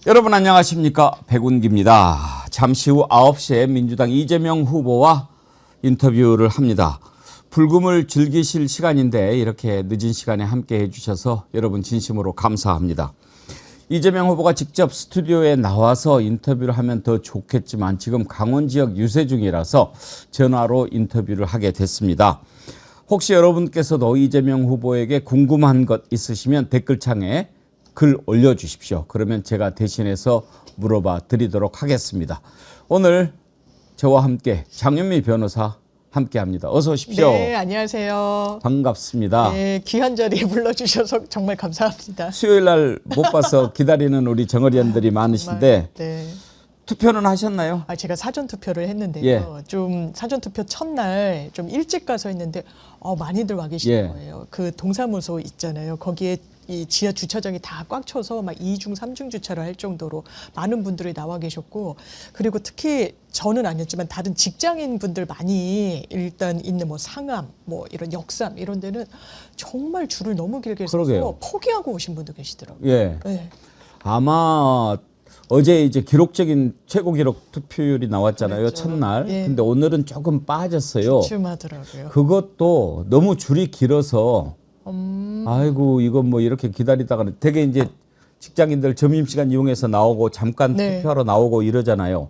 여러분 안녕하십니까? 백운기입니다. 잠시 후 9시에 민주당 이재명 후보와 인터뷰를 합니다. 불금을 즐기실 시간인데 이렇게 늦은 시간에 함께해 주셔서 여러분 진심으로 감사합니다. 이재명 후보가 직접 스튜디오에 나와서 인터뷰를 하면 더 좋겠지만 지금 강원 지역 유세 중이라서 전화로 인터뷰를 하게 됐습니다. 혹시 여러분께서도 이재명 후보에게 궁금한 것 있으시면 댓글창에 글 올려주십시오. 그러면 제가 대신해서 물어봐 드리도록 하겠습니다. 오늘 저와 함께 장윤미 변호사 함께합니다. 어서 오십시오. 네, 안녕하세요. 반갑습니다. 네, 귀한 자리에 불러주셔서 정말 감사합니다. 수요일 날 못 봐서 기다리는 우리 정의리원들이 많으신데 네. 투표는 하셨나요? 제가 사전 투표를 했는데요. 예. 좀 사전 투표 첫날 좀 일찍 가서 했는데 많이들 와 계시는 예. 거예요. 그 동사무소 있잖아요. 거기에 이 지하 주차장이 다 꽉 차서 막 2중, 3중 주차를 할 정도로 많은 분들이 나와 계셨고, 그리고 특히 저는 아니었지만 다른 직장인 분들 많이 일단 있는 뭐 상암, 뭐 이런 역삼 이런 데는 정말 줄을 너무 길게 서서 그러게요. 포기하고 오신 분도 계시더라고요. 예. 네. 아마 어제 이제 기록적인 최고 기록 투표율이 나왔잖아요. 그랬죠. 첫날. 예. 근데 오늘은 조금 빠졌어요. 주춤하더라고요. 그것도 너무 줄이 길어서 아이고 이건 뭐 이렇게 기다리다가는 되게 이제 직장인들 점심시간 이용해서 나오고 잠깐 네. 투표하러 나오고 이러잖아요.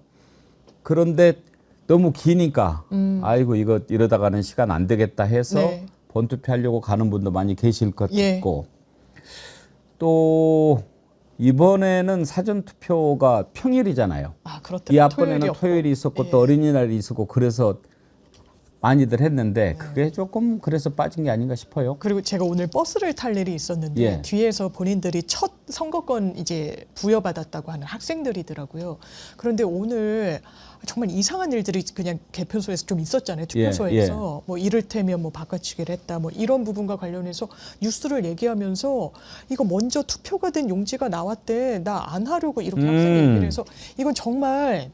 그런데 너무 기니까 아이고 이거 이러다가는 시간 안 되겠다 해서 네. 본투표하려고 가는 분도 많이 계실 것 예. 같고 또 이번에는 사전투표가 평일이잖아요. 그렇다. 이 앞번에는 토요일이 있었고 예. 또 어린이날이 있었고 그래서 많이들 했는데 그게 조금 그래서 빠진 게 아닌가 싶어요. 그리고 제가 오늘 버스를 탈 일이 있었는데 예. 뒤에서 본인들이 첫 선거권 이제 부여받았다고 하는 학생들이더라고요. 그런데 오늘 정말 이상한 일들이 그냥 개표소에서 좀 있었잖아요. 투표소에서 뭐 이를테면 뭐 바꿔치기를 했다 뭐 이런 부분과 관련해서 뉴스를 얘기하면서 이거 먼저 투표가 된 용지가 나왔대. 나 안 하려고 이렇게 학생이 얘기를 해서 이건 정말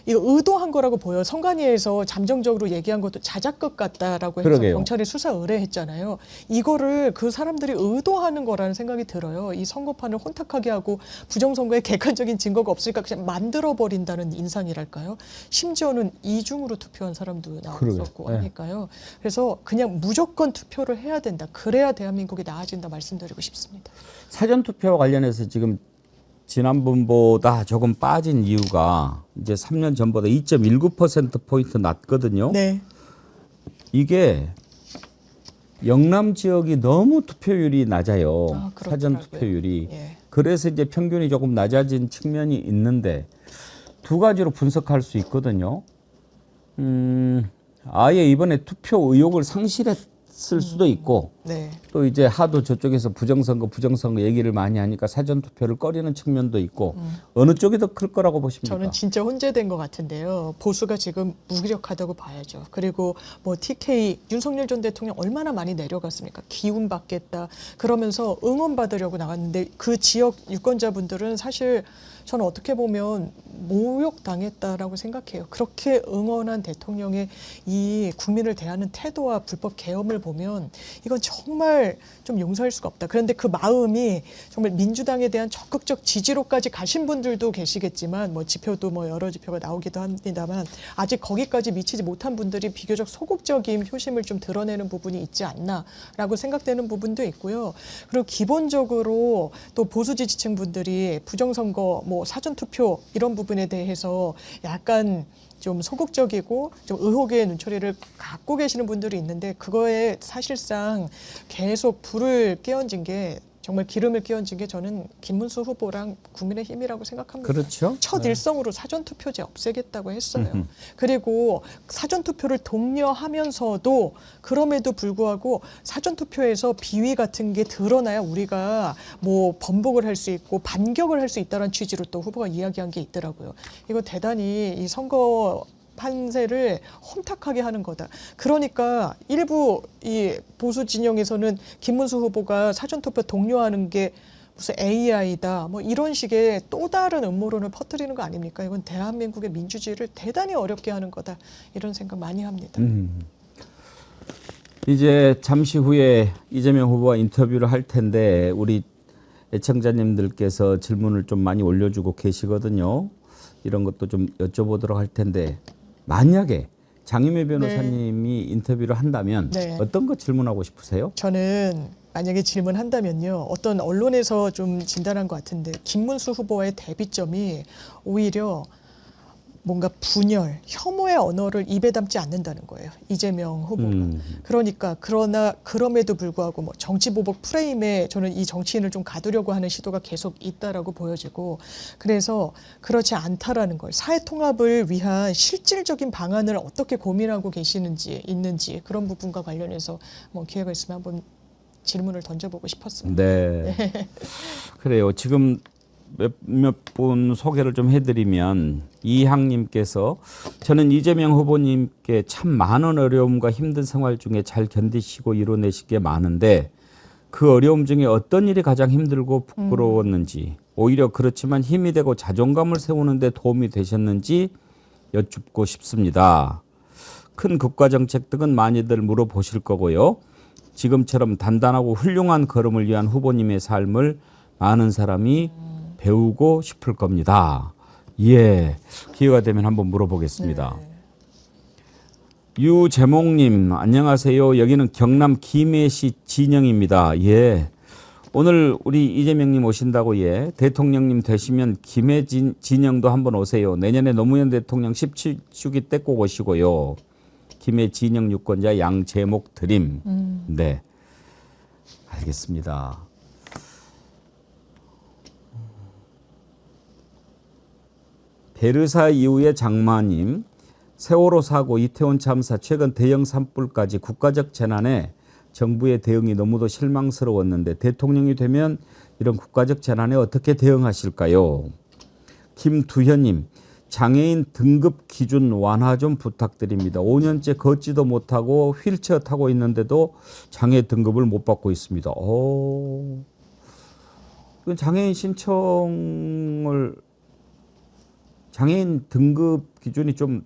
이거 의도한 거라고 보여요. 선관위에서 잠정적으로 얘기한 것도 자작극 같다라고 해서 그러게요. 경찰이 수사 의뢰했잖아요. 이거를 그 사람들이 의도하는 거라는 생각이 들어요. 이 선거판을 혼탁하게 하고 부정선거에 객관적인 증거가 없으니까 그냥 만들어버린다는 인상이랄까요. 심지어는 이중으로 투표한 사람도 나왔었고 그러게요. 하니까요. 그래서 그냥 무조건 투표를 해야 된다. 그래야 대한민국이 나아진다 말씀드리고 싶습니다. 사전투표와 관련해서 지금 지난번보다 조금 빠진 이유가 이제 3년 전보다 2.19%포인트 낮거든요. 네. 이게 영남 지역이 너무 투표율이 낮아요. 그렇더라고요. 사전 투표율이. 예. 그래서 이제 평균이 조금 낮아진 측면이 있는데 두 가지로 분석할 수 있거든요. 아예 이번에 투표 의욕을 상실했을 수도 있고 네. 또 이제 하도 저쪽에서 부정선거 얘기를 많이 하니까 사전 투표를 꺼리는 측면도 있고 어느 쪽이 더 클 거라고 보십니까? 저는 진짜 혼재된 것 같은데요. 보수가 지금 무기력하다고 봐야죠. 그리고 뭐 TK 윤석열 전 대통령 얼마나 많이 내려갔습니까? 기운 받겠다 그러면서 응원받으려고 나갔는데 그 지역 유권자분들은 사실 저는 어떻게 보면 모욕당했다라고 생각해요. 그렇게 응원한 대통령의 이 국민을 대하는 태도와 불법 계엄을 보면 이건 정말 좀 용서할 수가 없다. 그런데 그 마음이 정말 민주당에 대한 적극적 지지로까지 가신 분들도 계시겠지만 뭐 지표도 뭐 여러 지표가 나오기도 합니다만 아직 거기까지 미치지 못한 분들이 비교적 소극적인 표심을 좀 드러내는 부분이 있지 않나라고 생각되는 부분도 있고요. 그리고 기본적으로 또 보수 지지층 분들이 부정선거 뭐 사전투표 이런 부분에 대해서 약간 좀 소극적이고 좀 의혹의 눈초리를 갖고 계시는 분들이 있는데 그거에 사실상 계속 불을 끼얹은 게 정말 기름을 끼얹은 게 저는 김문수 후보랑 국민의힘이라고 생각합니다. 그렇죠. 첫 일성으로 사전투표제 없애겠다고 했어요. 그리고 사전투표를 독려하면서도 그럼에도 불구하고 사전투표에서 비위 같은 게 드러나야 우리가 뭐 번복을 할 수 있고 반격을 할 수 있다는 취지로 또 후보가 이야기한 게 있더라고요. 이거 대단히 이 선거 판세를 혼탁하게 하는 거다. 그러니까 일부 이 보수 진영에서는 김문수 후보가 사전투표 독려하는 게 무슨 AI다 뭐 이런 식의 또 다른 음모론을 퍼뜨리는 거 아닙니까? 이건 대한민국의 민주주의를 대단히 어렵게 하는 거다. 이런 생각 많이 합니다. 이제 잠시 후에 이재명 후보와 인터뷰를 할 텐데 우리 애청자님들께서 질문을 좀 많이 올려주고 계시거든요. 이런 것도 좀 여쭤보도록 할 텐데 만약에 장희매 변호사님이 인터뷰를 한다면 네. 어떤 거 질문하고 싶으세요? 저는 만약에 질문한다면요. 어떤 언론에서 좀 진단한 것 같은데 김문수 후보와의 대비점이 오히려 뭔가 분열, 혐오의 언어를 입에 담지 않는다는 거예요. 이재명 후보가. 그러니까 그럼에도 불구하고 뭐 정치보복 프레임에 저는 이 정치인을 좀 가두려고 하는 시도가 계속 있다라고 보여지고 그래서 그렇지 않다라는 걸 사회 통합을 위한 실질적인 방안을 어떻게 고민하고 계시는지 있는지 그런 부분과 관련해서 뭐 기회가 있으면 한번 질문을 던져보고 싶었습니다. 네. 그래요. 지금 몇 분 소개를 좀 해드리면 이항님께서 저는 이재명 후보님께 참 많은 어려움과 힘든 생활 중에 잘 견디시고 이뤄내신 게 많은데 그 어려움 중에 어떤 일이 가장 힘들고 부끄러웠는지 오히려 그렇지만 힘이 되고 자존감을 세우는 데 도움이 되셨는지 여쭙고 싶습니다. 큰 국가정책 등은 많이들 물어보실 거고요. 지금처럼 단단하고 훌륭한 걸음을 위한 후보님의 삶을 많은 사람이 배우고 싶을 겁니다. 예, 기회가 되면 한번 물어보겠습니다. 네. 유재몽님 안녕하세요. 여기는 경남 김해시 진영입니다. 예, 오늘 우리 이재명님 오신다고 예 대통령님 되시면 김해 진영도 한번 오세요. 내년에 노무현 대통령 17주기 때 꼭 오시고요. 김해 진영 유권자 양재목 드림. 네, 알겠습니다. 베르사 이후의 장마님, 세월호 사고, 이태원 참사, 최근 대형 산불까지 국가적 재난에 정부의 대응이 너무도 실망스러웠는데 대통령이 되면 이런 국가적 재난에 어떻게 대응하실까요? 김두현님, 장애인 등급 기준 완화 좀 부탁드립니다. 5년째 걷지도 못하고 휠체어 타고 있는데도 장애 등급을 못 받고 있습니다. 장애인 신청을 장애인 등급 기준이 좀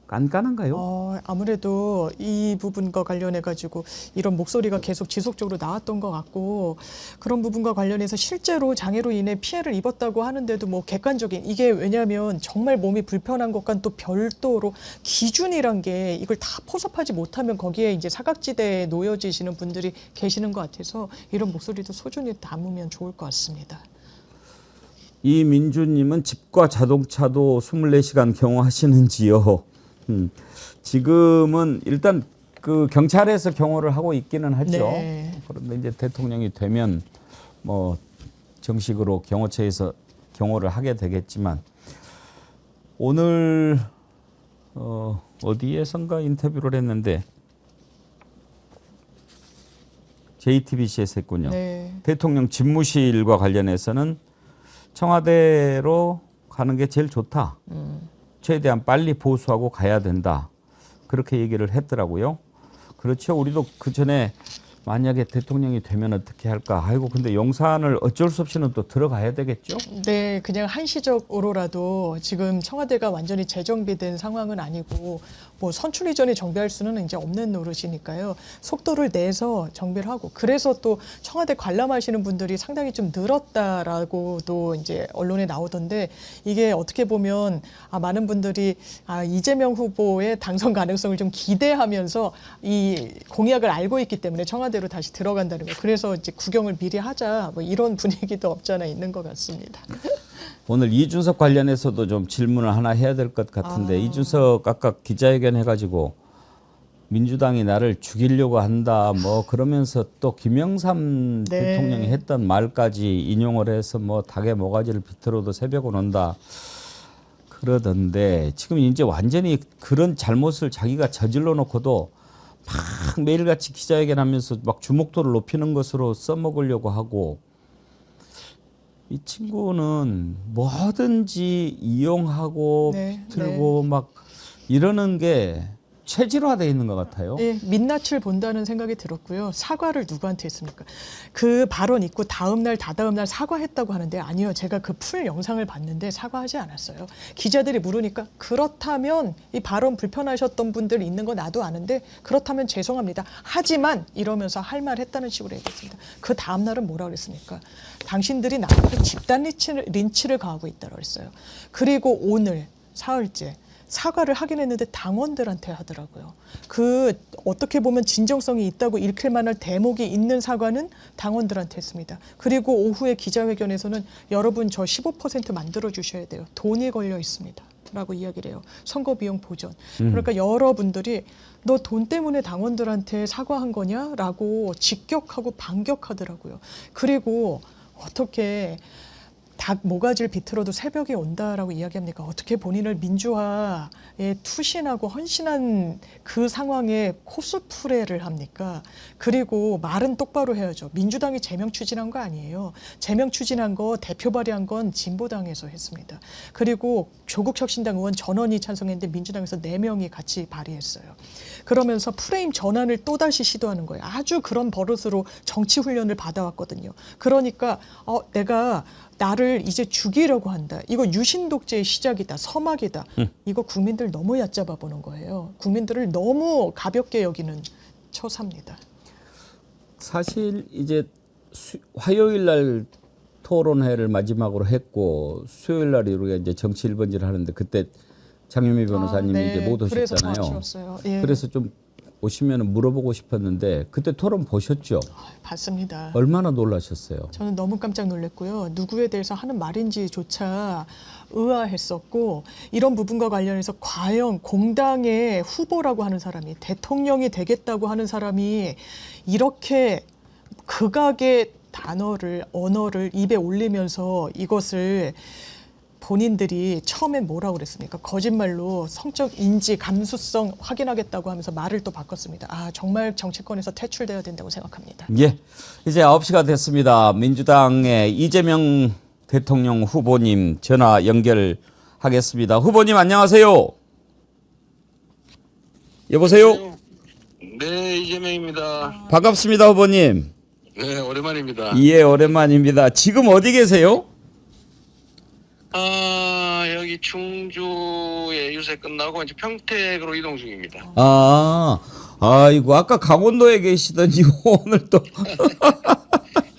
깐깐한가요? 아무래도 이 부분과 관련해 가지고 이런 목소리가 계속 지속적으로 나왔던 것 같고 그런 부분과 관련해서 실제로 장애로 인해 피해를 입었다고 하는데도 뭐 객관적인 이게 왜냐하면 정말 몸이 불편한 것과는 또 별도로 기준이란 게 이걸 다 포섭하지 못하면 거기에 이제 사각지대에 놓여지시는 분들이 계시는 것 같아서 이런 목소리도 소중히 담으면 좋을 것 같습니다. 이민주님은 집과 자동차도 24시간 경호하시는지요? 지금은 일단 그 경찰에서 경호를 하고 있기는 하죠. 네. 그런데 이제 대통령이 되면 뭐 정식으로 경호처에서 경호를 하게 되겠지만 오늘 어디에선가 인터뷰를 했는데 JTBC에서 했군요. 네. 대통령 집무실과 관련해서는 청와대로 가는 게 제일 좋다. 최대한 빨리 보수하고 가야 된다. 그렇게 얘기를 했더라고요. 그렇죠. 우리도 그 전에 만약에 대통령이 되면 어떻게 할까? 아이고, 근데 용산을 어쩔 수 없이는 또 들어가야 되겠죠? 네, 그냥 한시적으로라도 지금 청와대가 완전히 재정비된 상황은 아니고 뭐 선출 이전에 정비할 수는 이제 없는 노릇이니까요. 속도를 내서 정비를 하고 그래서 또 청와대 관람하시는 분들이 상당히 좀 늘었다라고도 이제 언론에 나오던데 이게 어떻게 보면 많은 분들이 이재명 후보의 당선 가능성을 좀 기대하면서 이 공약을 알고 있기 때문에 청와대로 다시 들어간다는 거. 그래서 이제 구경을 미리 하자 뭐 이런 분위기도 없잖아 있는 것 같습니다. 오늘 이준석 관련해서도 좀 질문을 하나 해야 될 것 같은데 이준석 아까 기자회견 해가지고 민주당이 나를 죽이려고 한다 뭐 그러면서 또 김영삼 네. 대통령이 했던 말까지 인용을 해서 뭐 닭의 모가지를 비틀어도 새벽은 온다 그러던데 지금 이제 완전히 그런 잘못을 자기가 저질러 놓고도 막 매일같이 기자회견하면서 막 주목도를 높이는 것으로 써먹으려고 하고 이 친구는 뭐든지 이용하고 네, 비틀고 막 이러는 게 체질화되어 있는 것 같아요. 예, 민낯을 본다는 생각이 들었고요. 사과를 누구한테 했습니까? 그 발언 있고 다음 날 다다음 날 사과했다고 하는데 아니요. 제가 그 풀 영상을 봤는데 사과하지 않았어요. 기자들이 물으니까 그렇다면 이 발언 불편하셨던 분들 있는 거 나도 아는데 그렇다면 죄송합니다. 하지만 이러면서 할 말 했다는 식으로 얘기했습니다. 그 다음 날은 뭐라 그랬습니까? 당신들이 나한테 집단 린치를 가하고 있다고 그랬어요. 그리고 오늘 사흘째 사과를 하긴 했는데 당원들한테 하더라고요. 그 어떻게 보면 진정성이 있다고 읽힐 만한 대목이 있는 사과는 당원들한테 했습니다. 그리고 오후에 기자회견에서는 여러분 저 15% 만들어 주셔야 돼요. 돈이 걸려 있습니다. 라고 이야기를 해요. 선거 비용 보전. 그러니까 여러분들이 너 돈 때문에 당원들한테 사과한 거냐라고 직격하고 반격하더라고요. 그리고 어떻게 닭 모가지를 비틀어도 새벽이 온다라고 이야기합니까? 어떻게 본인을 민주화에 투신하고 헌신한 그 상황에 코스프레를 합니까? 그리고 말은 똑바로 해야죠. 민주당이 제명 추진한 거 아니에요. 제명 추진한 거 대표 발의한 건 진보당에서 했습니다. 그리고 조국혁신당 의원 전원이 찬성했는데 민주당에서 4명이 같이 발의했어요. 그러면서 프레임 전환을 또다시 시도하는 거예요. 아주 그런 버릇으로 정치 훈련을 받아왔거든요. 그러니까 내가 나를 이제 죽이려고 한다. 이거 유신 독재의 시작이다. 서막이다. 이거 국민들 너무 얕잡아 보는 거예요. 국민들을 너무 가볍게 여기는 처사입니다. 사실 이제 화요일 날 토론회를 마지막으로 했고 수요일 날 우리가 이제 정치 1번지를 하는데 그때 장유미 변호사님이 네. 이제 못 그래서 더 오셨잖아요. 아쉬웠어요. 예. 그래서 좀 오시면 물어보고 싶었는데 그때 토론 보셨죠? 봤습니다. 얼마나 놀라셨어요? 저는 너무 깜짝 놀랐고요. 누구에 대해서 하는 말인지조차 의아했었고 이런 부분과 관련해서 과연 공당의 후보라고 하는 사람이 대통령이 되겠다고 하는 사람이 이렇게 극악의 언어를 입에 올리면서 이것을 본인들이 처음엔 뭐라고 그랬습니까? 거짓말로 성적 인지, 감수성 확인하겠다고 하면서 말을 또 바꿨습니다. 정말 정치권에서 퇴출돼야 된다고 생각합니다. 예, 이제 9시가 됐습니다. 민주당의 이재명 대통령 후보님 전화 연결하겠습니다. 후보님 안녕하세요. 여보세요? 네, 이재명입니다. 반갑습니다, 후보님. 네, 오랜만입니다. 예, 오랜만입니다. 지금 어디 계세요? 여기 충주에 유세 끝나고 이제 평택으로 이동 중입니다. 아이고, 아까 강원도에 계시더니 오늘 또.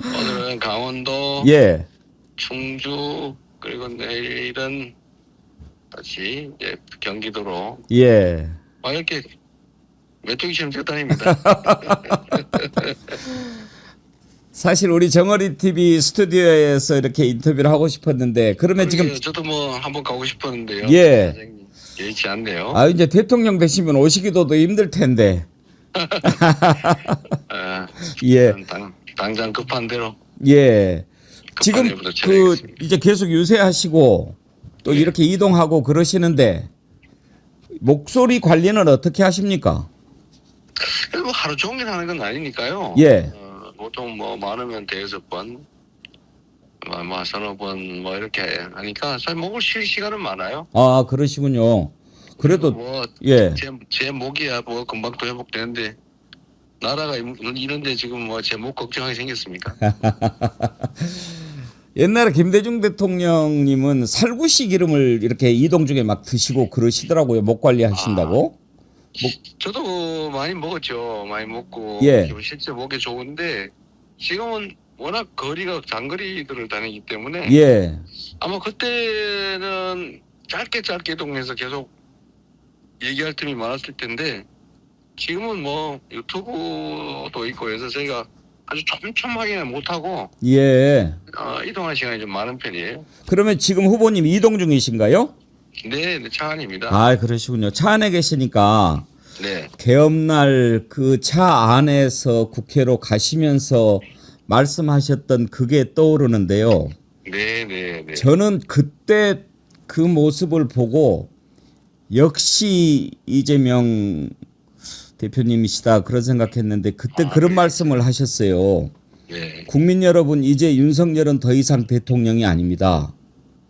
오늘은 강원도, 예. 충주, 그리고 내일은 다시 이제 경기도로 예. 이렇게 메뚜기처럼 뛰어다닙니다. 사실 우리 정어리 TV 스튜디오에서 이렇게 인터뷰를 하고 싶었는데 그러면 지금 저도 뭐 한번 가고 싶었는데요. 예. 사장님, 예의치 않네요. 이제 대통령 되시면 오시기도 더 힘들 텐데. 예. 당장 급한 대로. 예. 지금 일부터 처리하겠습니다. 이제 계속 유세하시고 또 예. 이렇게 이동하고 그러시는데 목소리 관리는 어떻게 하십니까? 뭐 하루 종일 하는 건 아니니까요. 예. 보통 뭐 많으면 대여섯 번, 뭐 서너 번 뭐 이렇게 하니까 사실 목을 쉴 시간은 많아요. 그러시군요. 그래도 뭐 예. 제 목이야 뭐 금방 또 회복되는데 나라가 이런데 지금 뭐 제 목 걱정하게 생겼습니까? 옛날에 김대중 대통령님은 살구씨 기름을 이렇게 이동 중에 막 드시고 그러시더라고요. 목 관리하신다고. 저도 많이 먹었죠. 많이 먹고 예. 실제 목에 좋은데 지금은 워낙 거리가 장거리들을 다니기 때문에 예. 아마 그때는 짧게 이동해서 계속 얘기할 틈이 많았을 텐데 지금은 뭐 유튜브도 있고 해서 저희가 아주 촘촘하게는 못하고 예. 이동할 시간이 좀 많은 편이에요. 그러면 지금 후보님 이동 중이신가요? 네, 차 안입니다. 그러시군요. 차 안에 계시니까 네. 개업날 그 차 안에서 국회로 가시면서 말씀하셨던 그게 떠오르는데요. 네. 저는 그때 그 모습을 보고 역시 이재명 대표님이시다 그런 생각했는데 그때 그런 네. 말씀을 하셨어요. 네. 국민 여러분 이제 윤석열은 더 이상 대통령이 아닙니다.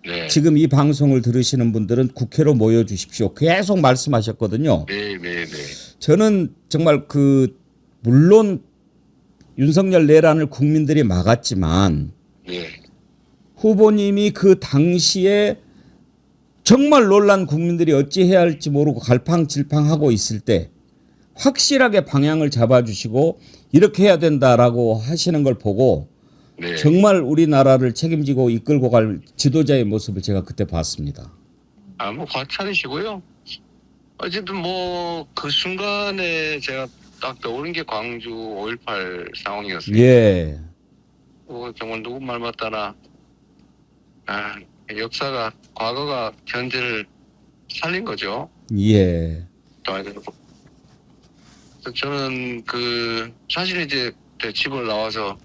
네. 지금 이 방송을 들으시는 분들은 국회로 모여주십시오. 계속 말씀하셨거든요. 네. 저는 정말 물론 윤석열 내란을 국민들이 막았지만 네. 후보님이 그 당시에 정말 놀란 국민들이 어찌해야 할지 모르고 갈팡질팡하고 있을 때 확실하게 방향을 잡아주시고 이렇게 해야 된다라고 하시는 걸 보고 네. 정말 우리나라를 책임지고 이끌고 갈 지도자의 모습을 제가 그때 봤습니다. 뭐 과찬이시고요. 어쨌든 뭐 그 순간에 제가 딱 떠오른 게 광주 5.18 상황이었어요. 예. 정말 누구 말 맞다나 역사가 과거가 현재를 살린 거죠. 예. 그래서 저는 사실 이제 집을 나와서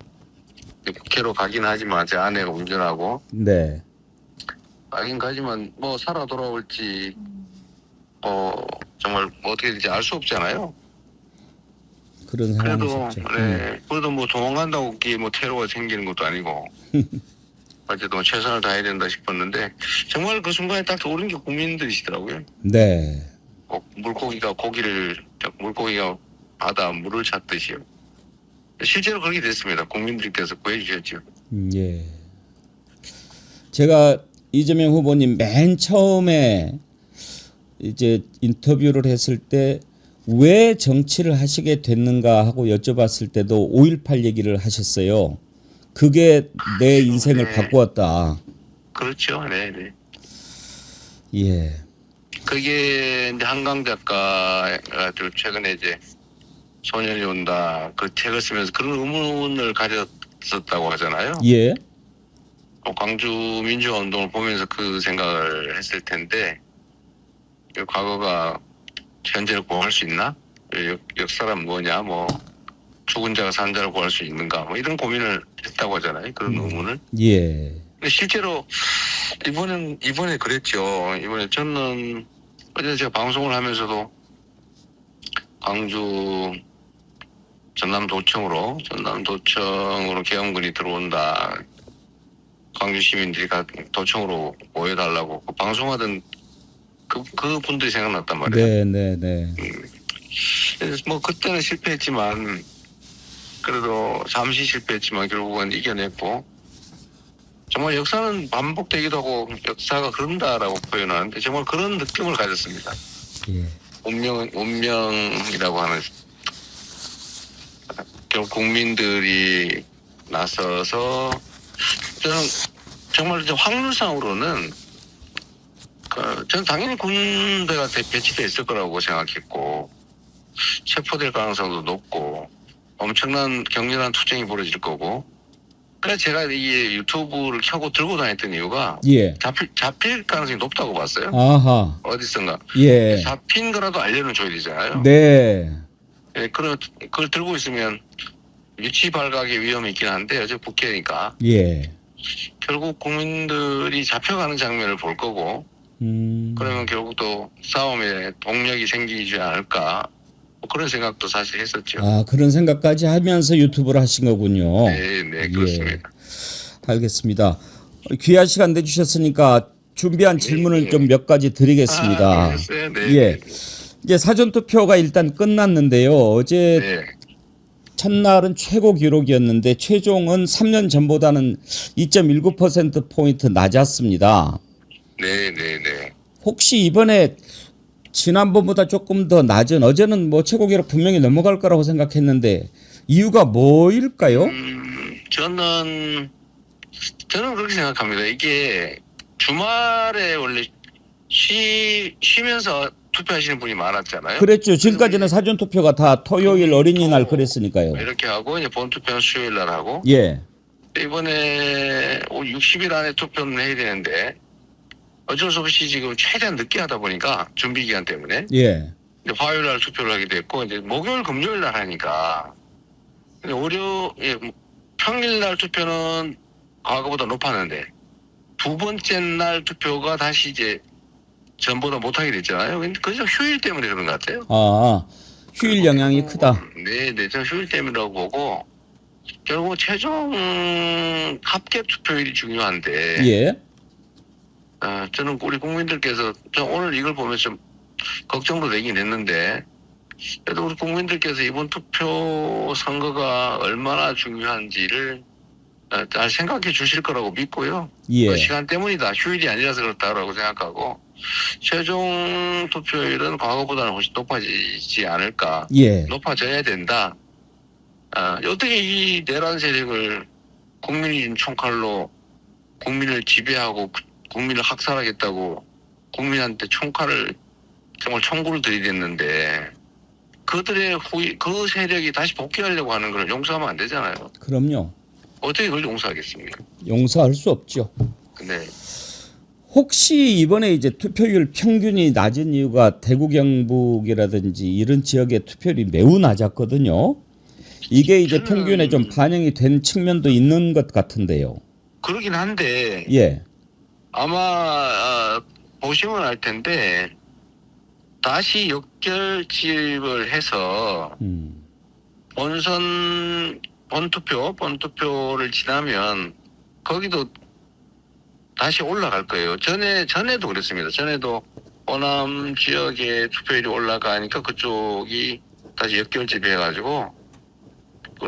국회로 가긴 하지만 제 아내가 운전하고 네. 가긴 가지만 뭐 살아 돌아올지 정말 어떻게 될지 알 수 없잖아요. 그런 그래도 상황이셨죠. 그래도 뭐 도망간다고 그게 뭐 테러가 생기는 것도 아니고 어쨌든 최선을 다해야 된다 싶었는데 정말 그 순간에 딱 떠오른 게 국민들이시더라고요. 네. 물고기가 바다 물을 찾듯이요. 실제로 그렇게 됐습니다. 국민들께서 구해주셨죠. 예. 제가 이재명 후보님 맨 처음에 이제 인터뷰를 했을 때 왜 정치를 하시게 됐는가 하고 여쭤봤을 때도 5.18 얘기를 하셨어요. 그게 내 인생을 네. 바꾸었다. 그렇죠. 네네. 예. 그게 이제 한강 작가가 최근에 이제 소년이 온다 그 책을 쓰면서 그런 의문을 가졌었다고 하잖아요. 예. 광주 민주화 운동을 보면서 그 생각을 했을 텐데 과거가 현재를 구할 수 있나? 역사란 뭐냐? 뭐 죽은 자가 산 자를 구할 수 있는가? 뭐 이런 고민을 했다고 하잖아요. 그런 의문을. 예. 근데 실제로 이번에 그랬죠. 이번에 저는 어제 제가 방송을 하면서도 광주 전남도청으로 계엄군이 들어온다. 광주 시민들이 도청으로 모여달라고 방송하던 그 분들이 생각났단 말이에요. 네. 그래서 뭐 그때는 실패했지만 그래도 잠시 실패했지만 결국은 이겨냈고 정말 역사는 반복되기도 하고 역사가 그런다라고 표현하는데 정말 그런 느낌을 가졌습니다. 예. 운명이라고 하는 결국 국민들이 나서서 저는 정말 이제 확률상으로는 저는 당연히 군대가 배치돼 있을 거라고 생각했고 체포될 가능성도 높고 엄청난 격렬한 투쟁이 벌어질 거고 그래서 제가 이 유튜브를 켜고 들고 다녔던 이유가 예. 잡힐 가능성이 높다고 봤어요. 아하. 어디선가. 예. 잡힌 거라도 알려는 줘야 되잖아요. 네. 예, 그걸 들고 있으면 유치 발각의 위험이 있긴 한데 어제 국회니까 예. 결국 국민들이 잡혀가는 장면을 볼 거고 그러면 결국 또 싸움에 동력이 생기지 않을까 뭐 그런 생각도 사실 했었죠. 아, 그런 생각까지 하면서 유튜브를 하신 거군요. 네, 그렇습니다. 예. 알겠습니다. 귀한 시간 내주셨으니까 준비한 질문을 좀 몇 가지 드리겠습니다. 알겠어요. 네. 예. 이제 사전투표가 일단 끝났는데요. 어제 네. 첫날은 최고 기록이었는데 최종은 3년 전보다는 2.19%포인트 낮았습니다. 네. 혹시 이번에 지난번보다 조금 더 낮은 어제는 뭐 최고 기록 분명히 넘어갈 거라고 생각했는데 이유가 뭐일까요? 저는 그렇게 생각합니다. 이게 주말에 원래 쉬면서 투표하시는 분이 많았잖아요. 그랬죠. 지금까지는 사전투표가 다 토요일 어린이날 그랬으니까요. 이렇게 하고 이제 본투표는 수요일 날 하고 예. 이번에 60일 안에 투표는 해야 되는데 어쩔 수 없이 지금 최대한 늦게 하다 보니까 준비 기간 때문에 예. 이제 화요일 날 투표를 하게 됐고 이제 목요일 금요일 날 하니까 평일 날 투표는 과거보다 높았는데 두 번째 날 투표가 다시 이제 전보다 못하게 됐잖아요. 근데 그저 휴일 때문에 그런 것 같아요. 아, 휴일 영향이 크다. 네, 저는 휴일 때문이라고 보고 결국 최종 합계 투표율이 중요한데 예. 저는 우리 국민들께서 오늘 이걸 보면서 좀 걱정도 되긴 했는데 그래도 우리 국민들께서 이번 투표 선거가 얼마나 중요한지를 잘 생각해 주실 거라고 믿고요. 예. 시간 때문이다. 휴일이 아니라서 그렇다라고 생각하고 최종 투표율은 과거보다는 훨씬 높아지지 않을까. 예. 높아져야 된다. 어떻게 이 내란 세력을 국민이 준 총칼로 국민을 지배하고 국민을 학살하겠다고 국민한테 총칼을 정말 총구를 들이댔는데 그들의 그 세력이 다시 복귀하려고 하는 걸 용서하면 안 되잖아요. 그럼요. 어떻게 그걸 용서하겠습니까? 용서할 수 없죠. 근데 혹시 이번에 이제 투표율 평균이 낮은 이유가 대구 경북이라든지 이런 지역의 투표율이 매우 낮았거든요. 이게 이제 평균에 좀 반영이 된 측면도 있는 것 같은데요. 그러긴 한데 예. 아마 보시면 알 텐데 다시 역결집을 해서 본투표를 지나면 거기도 다시 올라갈 거예요. 전에도 그랬습니다. 전에도 호남 지역의 투표율이 올라가니까 그쪽이 다시 역결집해가지고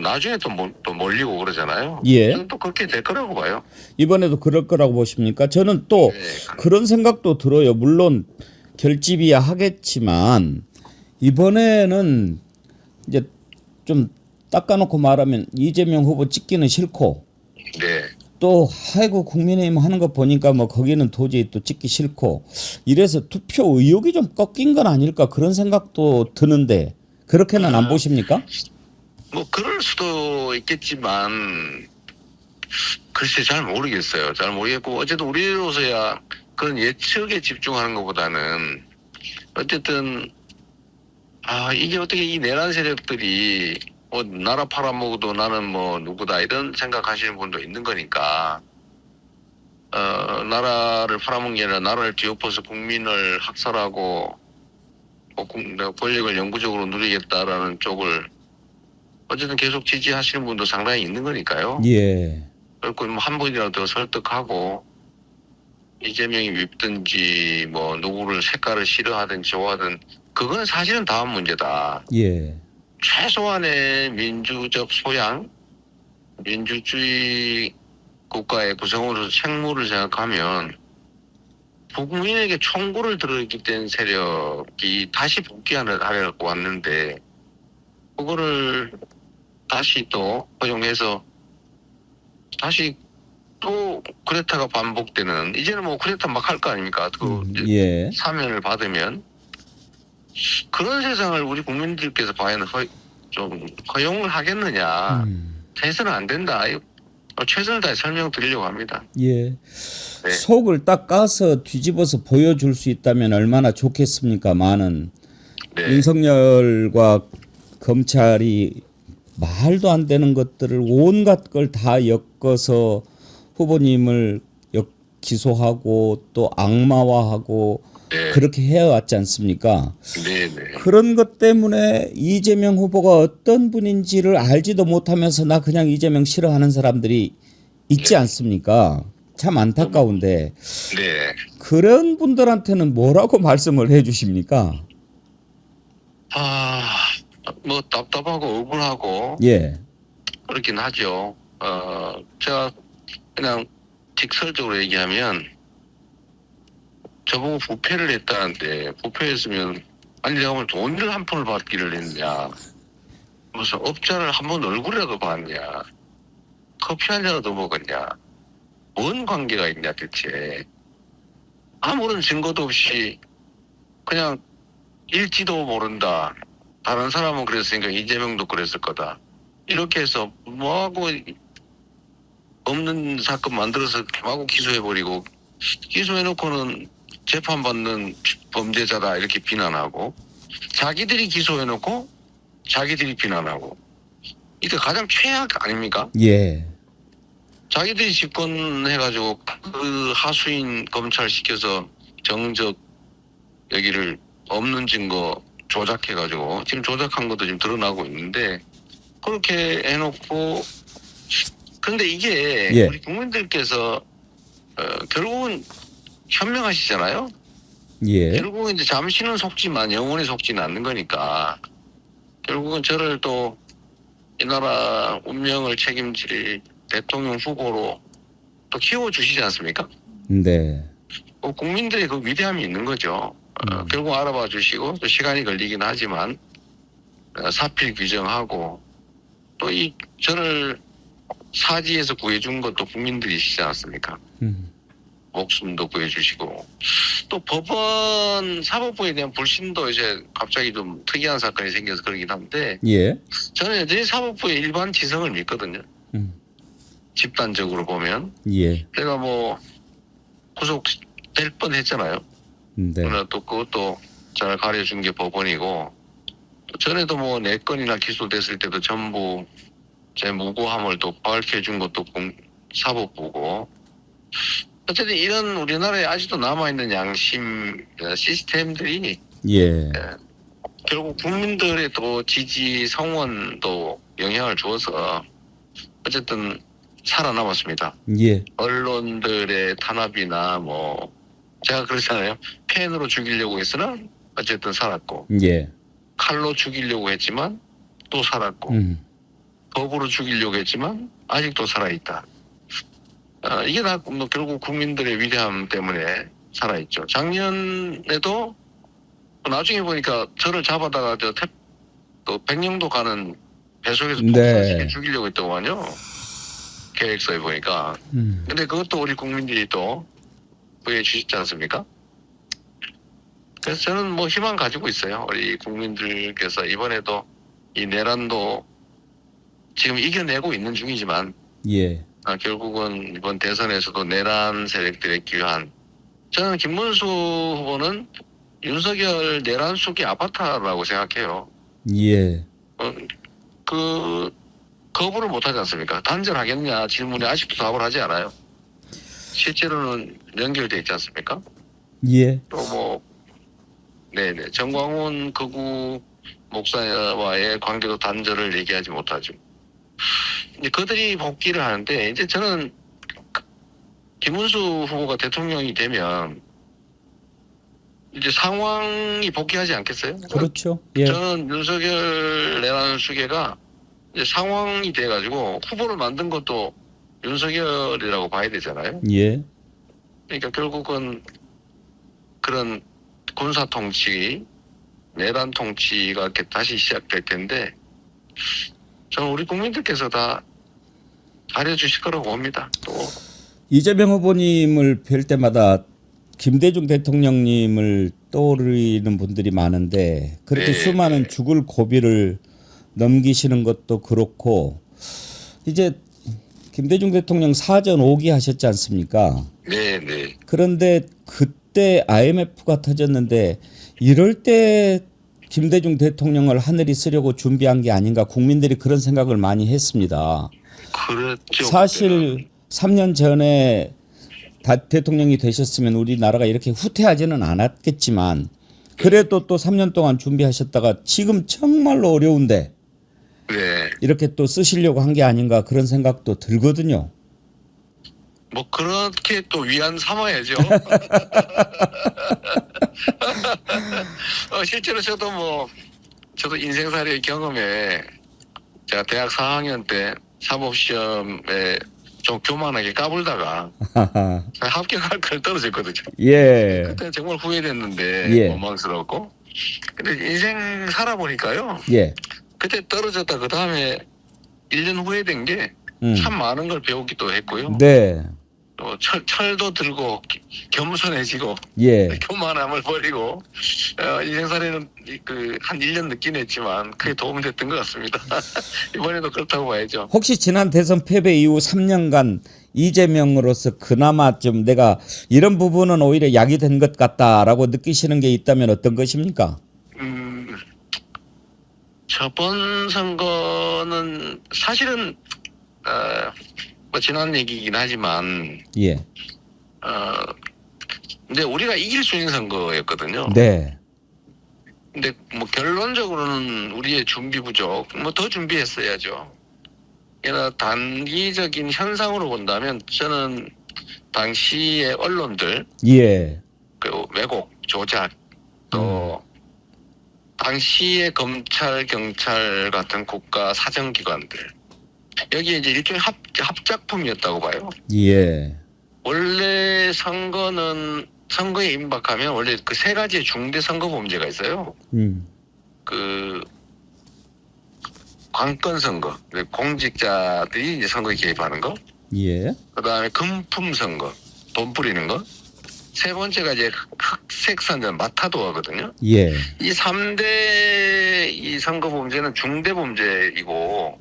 나중에 또 몰리고 그러잖아요. 예. 저는 또 그렇게 될 거라고 봐요. 이번에도 그럴 거라고 보십니까? 저는 또 네. 그런 생각도 들어요. 물론 결집이야 하겠지만 이번에는 이제 좀 닦아놓고 말하면 이재명 후보 찍기는 싫고 네. 또 아이고 국민의힘 하는 거 보니까 뭐 거기는 도저히 또 찍기 싫고 이래서 투표 의욕이 좀 꺾인 건 아닐까 그런 생각도 드는데 그렇게는 안 보십니까? 뭐 그럴 수도 있겠지만 글쎄 잘 모르겠어요. 잘 모르겠고 어쨌든 우리로서야 그런 예측에 집중하는 것보다는 어쨌든 이게 어떻게 이 내란 세력들이 나라 팔아먹어도 나는 뭐 누구다 이런 생각하시는 분도 있는 거니까 나라를 팔아먹은 게 아니라 나라를 뒤엎어서 국민을 학살하고 권력을 영구적으로 누리겠다라는 쪽을 어쨌든 계속 지지하시는 분도 상당히 있는 거니까요. 예. 그리고 뭐 한 분이라도 더 설득하고 이재명이 밉든지 뭐 누구를 색깔을 싫어하든 좋아하든 그건 사실은 다음 문제다. 예. 최소한의 민주적 소양, 민주주의 국가의 구성으로서 책무를 생각하면 국민에게 총구를 들어있기 세력이 다시 복귀하려고 왔는데 그거를 다시 또 허용해서 다시 또 쿠데타가 반복되는 이제는 뭐 쿠데타 막 할 거 아닙니까? 예. 사면을 받으면 그런 세상을 우리 국민들께서 과연 좀 허용을 하겠느냐? 해서는 안 된다. 최선을 다해 설명드리려고 합니다. 예. 네. 속을 딱 까서 뒤집어서 보여줄 수 있다면 얼마나 좋겠습니까만은 네. 윤석열과 검찰이 말도 안 되는 것들을 온갖 걸 다 엮어서 후보님을 기소하고 또 악마화하고 네. 그렇게 해왔지 않습니까? 네네. 그런 것 때문에 이재명 후보가 어떤 분인지를 알지도 못하면서 나 그냥 이재명 싫어하는 사람들이 있지 않습니까? 참 안타까운데 네. 그런 분들한테는 뭐라고 말씀을 해주십니까? 뭐 답답하고 억울하고 예, 그렇긴 하죠. 제가 그냥 직설적으로 얘기하면 저보고 부패를 했다는데 부패했으면 아니 내가 오늘 돈을 한 푼을 받기를 했냐 무슨 업자를 한 번 얼굴이라도 봤냐 커피 한 잔이라도 먹었냐 뭔 관계가 있냐 대체 아무런 증거도 없이 그냥 일지도 모른다 다른 사람은 그랬으니까 이재명도 그랬을 거다 이렇게 해서 뭐하고 없는 사건 만들어서 마구 기소해버리고 기소해놓고는 재판받는 범죄자다 이렇게 비난하고 자기들이 기소해놓고 자기들이 비난하고 이게 가장 최악 아닙니까? 예, 자기들이 집권해가지고 그 하수인 검찰 시켜서 정적 여기를 없는 증거 조작해가지고 지금 조작한 것도 지금 드러나고 있는데 그렇게 해놓고 그런데 이게 예. 우리 국민들께서 결국은 현명하시잖아요. 예, 결국은 이제 잠시는 속지만 영원히 속지는 않는 거니까 결국은 저를 또 이 나라 운명을 책임질 대통령 후보로 또 키워주시지 않습니까? 네. 국민들의 그 위대함이 있는 거죠. 결국 알아봐 주시고 또 시간이 걸리긴 하지만 사필 규정하고 또 이 저를 사지에서 구해준 것도 국민들이시지 않습니까? 목숨도 구해주시고 또 법원 사법부에 대한 불신도 이제 갑자기 좀 특이한 사건이 생겨서 그러긴 한데 예. 저는 여전히 사법부의 일반 지성을 믿거든요. 집단적으로 보면 예. 제가 뭐 구속될 뻔했잖아요. 네. 그러나 또 그것도 잘 가려준 게 법원이고 또 전에도 뭐 4건이나 기소됐을 때도 전부 제 무고함을 또 밝혀준 것도 사법부고 어쨌든 이런 우리나라에 아직도 남아있는 양심 시스템들이 예. 결국 국민들의 또 지지 성원도 영향을 주어서 어쨌든 살아남았습니다. 예. 언론들의 탄압이나 뭐 제가 그러잖아요. 펜으로 죽이려고 했으나 어쨌든 살았고 예. 칼로 죽이려고 했지만 또 살았고 법으로 죽이려고 했지만 아직도 살아있다. 이게 다 결국 국민들의 위대함 때문에 살아있죠. 작년에도 나중에 보니까 저를 잡아다가 또 백령도 가는 배속에서 폭탄시켜 죽이려고 했더만요. 계획서에 보니까. 근데 그것도 우리 국민들이 또 구해 주시지 않습니까? 그래서 저는 뭐 희망 가지고 있어요. 우리 국민들께서 이번에도 이 내란도 지금 이겨내고 있는 중이지만 예. 결국은 이번 대선에서도 내란 세력들의 기여한 저는 김문수 후보는 윤석열 내란 속의 아바타라고 생각해요. 예. 그 거부를 못하지 않습니까? 단절하겠냐 질문에 아직도 답을 하지 않아요. 실제로는 연결돼 있지 않습니까? 예. 또 뭐 네네 정광훈 극우 목사와의 관계도 단절을 얘기하지 못하죠. 이제 그들이 복귀를 하는데 이제 저는 김문수 후보가 대통령이 되면 이제 상황이 복귀하지 않겠어요? 그렇죠. 예. 저는 윤석열 내란 수계가 이제 상황이 돼가지고 후보를 만든 것도 윤석열이라고 봐야 되잖아요. 예. 그러니까 결국은 그런 군사 통치, 내란 통치가 이렇게 다시 시작될 텐데 저는 우리 국민들께서 다 잘해주실 거라고 봅니다. 또 이재명 후보님을 뵐 때마다 김대중 대통령님을 떠오르는 분들이 많은데 그렇게 수많은 죽을 고비를 넘기시는 것도 그렇고 이제 김대중 대통령 사전 5기 하셨지 않습니까? 네. 그런데 그때 IMF가 터졌는데 이럴 때 김대중 대통령을 하늘이 쓰려고 준비한 게 아닌가 국민들이 그런 생각을 많이 했습니다. 그렇죠. 사실 3년 전에 대통령이 되셨으면 우리나라가 이렇게 후퇴하지는 않았겠지만 그래도 또 3년 동안 준비하셨다가 지금 정말로 어려운데 네. 이렇게 또 쓰시려고 한 게 아닌가 그런 생각도 들거든요. 뭐 그렇게 또 위안 삼아야죠. 실제로 저도 인생살이의 경험에 제가 대학 4학년 때 사법시험에 좀 교만하게 까불다가 합격할 걸 떨어졌거든요. 예. 그때 정말 후회됐는데 원망스럽고. 근데 인생 살아보니까요. 예. 그때 떨어졌다 그 다음에 1년 후회된 게 참 많은 걸 배우기도 했고요. 네. 또 철도 들고 겸손해지고 교만함을 버리고 인생살이는 한 1년 늦긴 했지만 그게 도움이 됐던 것 같습니다. 이번에도 그렇다고 봐야죠. 혹시 지난 대선 패배 이후 3년간 이재명으로서 그나마 좀 내가 이런 부분은 오히려 약이 된 것 같다라고 느끼시는 게 있다면 어떤 것입니까? 저번 선거는 사실은 뭐 지난 얘기이긴 하지만 근데 우리가 이길 수 있는 선거였거든요. 네. 근데 뭐 결론적으로는 우리의 준비 부족, 뭐 더 준비했어야죠. 그러나 단기적인 현상으로 본다면 저는 당시의 언론들, 그 왜곡, 조작, 또 당시에 검찰, 경찰 같은 국가 사정기관들 여기에 이제 일종의 합작품이었다고 봐요. 예. 원래 선거에 임박하면 원래 그 세 가지의 중대 선거 범죄가 있어요. 그 관건 선거, 공직자들이 이제 선거에 개입하는 거. 예. 그다음에 금품 선거, 돈 뿌리는 거. 세 번째가 이제 흑색 선전, 마타도어거든요. 예. 이 3대 이 선거 범죄는 중대 범죄이고,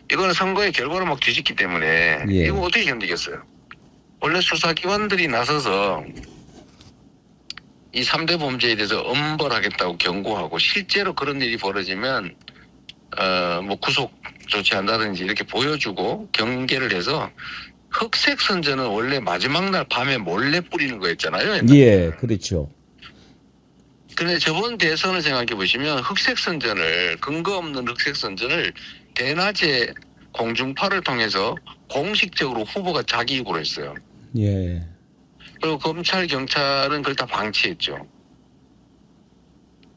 이거는 선거의 결과를 막 뒤집기 때문에, 예. 이거 어떻게 견디겠어요? 원래 수사기관들이 나서서 이 3대 범죄에 대해서 엄벌하겠다고 경고하고, 실제로 그런 일이 벌어지면, 뭐 구속 조치한다든지 이렇게 보여주고 경계를 해서 흑색 선전은 원래 마지막 날 밤에 몰래 뿌리는 거였잖아요. 옛날에. 예, 그렇죠. 근데 저번 대선을 생각해 보시면 흑색 선전을 근거 없는 흑색 선전을 대낮에 공중파를 통해서 공식적으로 후보가 자기 입으로 했어요. 예. 그리고 검찰 경찰은 그걸 다 방치했죠.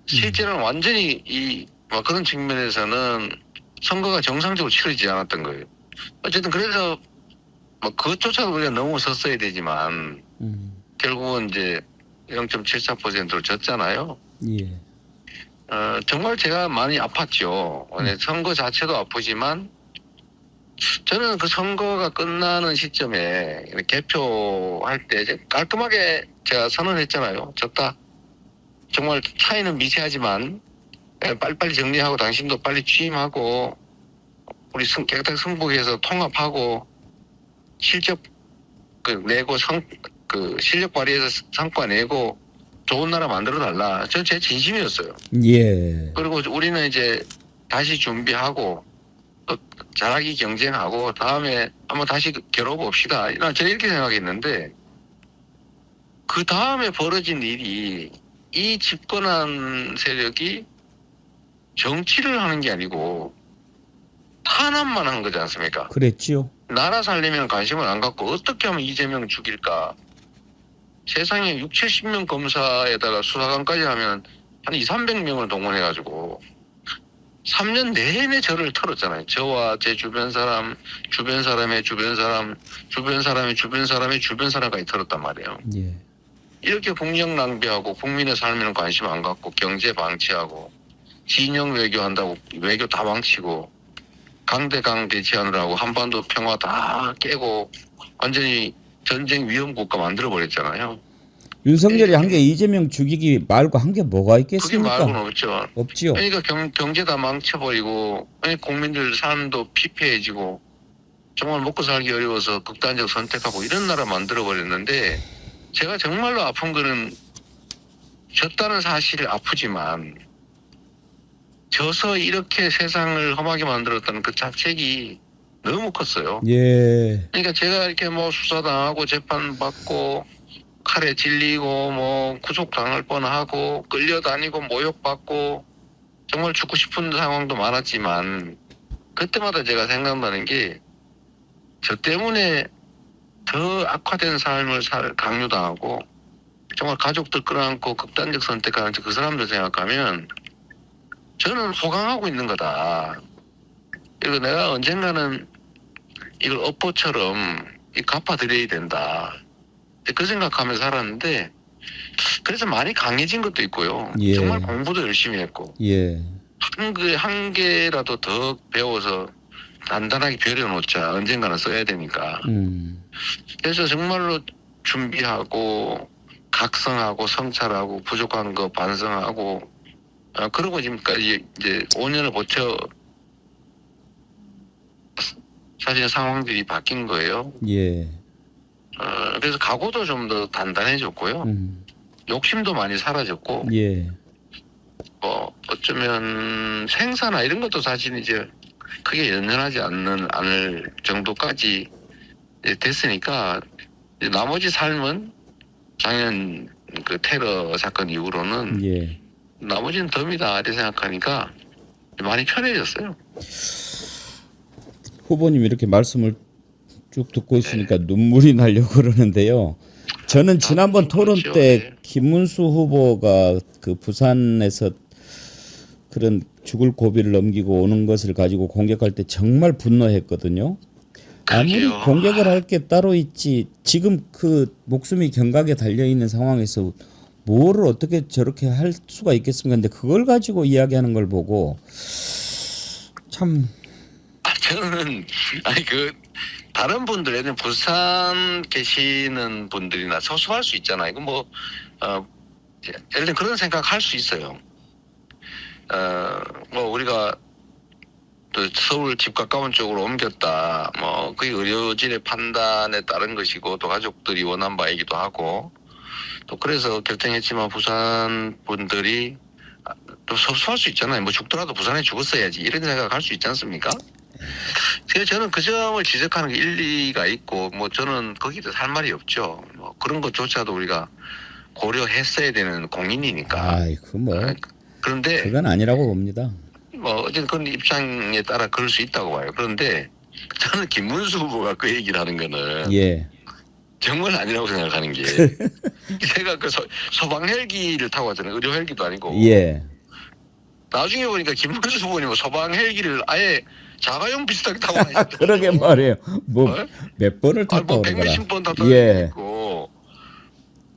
실제로는 완전히 그런 측면에서는 선거가 정상적으로 치러지지 않았던 거예요. 어쨌든 그래서 그것조차도 우리가 넘어섰어야 되지만 결국은 이제 0.74%로 졌잖아요. 예. 정말 제가 많이 아팠죠. 선거 자체도 아프지만 저는 그 선거가 끝나는 시점에 개표할 때 이제 깔끔하게 제가 선언했잖아요. 졌다. 정말 차이는 미세하지만 빨리빨리 정리하고 당신도 빨리 취임하고 우리 깨끗하게 승복해서 통합하고 실적 내고 실력 발휘해서 성과 내고 좋은 나라 만들어 달라. 전 제 진심이었어요. 예. 그리고 우리는 이제 다시 준비하고 또 잘하기 경쟁하고 다음에 한번 다시 겨뤄봅시다. 난 저는 이렇게 생각했는데 그 다음에 벌어진 일이 이 집권한 세력이 정치를 하는 게 아니고 탄압만 한 거지 않습니까? 그랬지요. 나라 살리면 관심을 안 갖고 어떻게 하면 이재명 죽일까? 세상에 60-70명 검사에다가 수사관까지 하면 한 200-300명을 동원해가지고 3년 내내 저를 털었잖아요. 저와 제 주변 사람, 주변 사람의 주변 사람, 주변 사람의 주변 사람의 주변 사람까지 털었단 말이에요. 예. 이렇게 국력 낭비하고 국민의 삶에는 관심 안 갖고 경제 방치하고 진영 외교한다고 외교 다 방치고 강대강 대치하느라고 한반도 평화 다 깨고 완전히 전쟁 위험 국가 만들어 버렸잖아요. 윤석열이 한 게 이재명 죽이기 말고 한 게 뭐가 그게 있겠습니까? 말고는 없죠. 없지요. 그러니까 경제 다 망쳐버리고 국민들 삶도 피폐해지고 정말 먹고 살기 어려워서 극단적 선택하고 이런 나라 만들어 버렸는데 제가 정말로 아픈 거는 졌다는 사실이 아프지만 져서 이렇게 세상을 험하게 만들었다는 그 자책이 너무 컸어요. 예. 그러니까 제가 이렇게 뭐 수사당하고 재판받고 칼에 질리고 뭐 구속당할 뻔하고 끌려다니고 모욕받고 정말 죽고 싶은 상황도 많았지만 그때마다 제가 생각나는 게 저 때문에 더 악화된 삶을 강요당하고 정말 가족들 끌어안고 극단적 선택하는 그 사람들 생각하면 저는 호강하고 있는 거다. 그리고 내가 언젠가는 이걸 업보처럼 갚아드려야 된다. 그 생각하면서 살았는데 그래서 많이 강해진 것도 있고요. 예. 정말 공부도 열심히 했고 예. 한 개라도 더 배워서 단단하게 벼려놓자. 언젠가는 써야 되니까. 그래서 정말로 준비하고 각성하고 성찰하고 부족한 거 반성하고 그러고 지금까지 이제 5년을 버텨 사실 상황들이 바뀐 거예요. 예. 그래서 각오도 좀 더 단단해졌고요. 욕심도 많이 사라졌고, 예. 뭐 어쩌면 생사나 이런 것도 사실 이제 크게 연연하지 않을 정도까지 이제 됐으니까 이제 나머지 삶은 작년 그 테러 사건 이후로는 예. 나머지는 덤이다 이렇게 생각하니까 많이 편해졌어요. 후보님 이렇게 말씀을 쭉 듣고 있으니까 눈물이 나려고 그러는데요. 저는 지난번 토론 그렇죠. 때 네. 김문수 후보가 그 부산에서 그런 죽을 고비를 넘기고 오는 것을 가지고 공격할 때 정말 분노했거든요. 아무리 그러게요. 공격을 할 게 따로 있지 지금 그 목숨이 경각에 달려 있는 상황에서 뭐를 어떻게 저렇게 할 수가 있겠습니까? 근데 그걸 가지고 이야기하는 걸 보고 참 저는 아니 그 다른 분들 예를 들면 부산 계시는 분들이나 소소할 수 있잖아요. 이거 뭐 예를 들면 그런 생각할 수 있어요. 뭐 우리가 또 서울 집 가까운 쪽으로 옮겼다. 뭐 그게 의료진의 판단에 따른 것이고 또 가족들이 원한 바이기도 하고 또 그래서 결정했지만 부산 분들이 또 소소할 수 있잖아요. 뭐 죽더라도 부산에 죽었어야지 이런 생각할 수 있지 않습니까? 그래서 저는 그 점을 지적하는 게 일리가 있고 뭐 저는 거기도 할 말이 없죠. 뭐 그런 것조차도 우리가 고려했어야 되는 공인이니까. 아이 그뭐 그런데 그건 아니라고 봅니다. 뭐 어쨌든 그런 입장에 따라 그럴 수 있다고 봐요. 그런데 저는 김문수 후보가 그 얘기를 하는 거는 예. 정말 아니라고 생각하는 게 제가 그 소방 헬기를 타고 왔잖아요. 의료 헬기도 아니고. 예. 나중에 보니까 김문수 후보님 뭐 소방 헬기를 아예 자가용 비슷하게 타고 왔어요. 그러게 말이에요. 뭐 어? 몇 번을 아니 탔다고 뭐 그러더라. 백몇십 번 탔다고 예. 있고.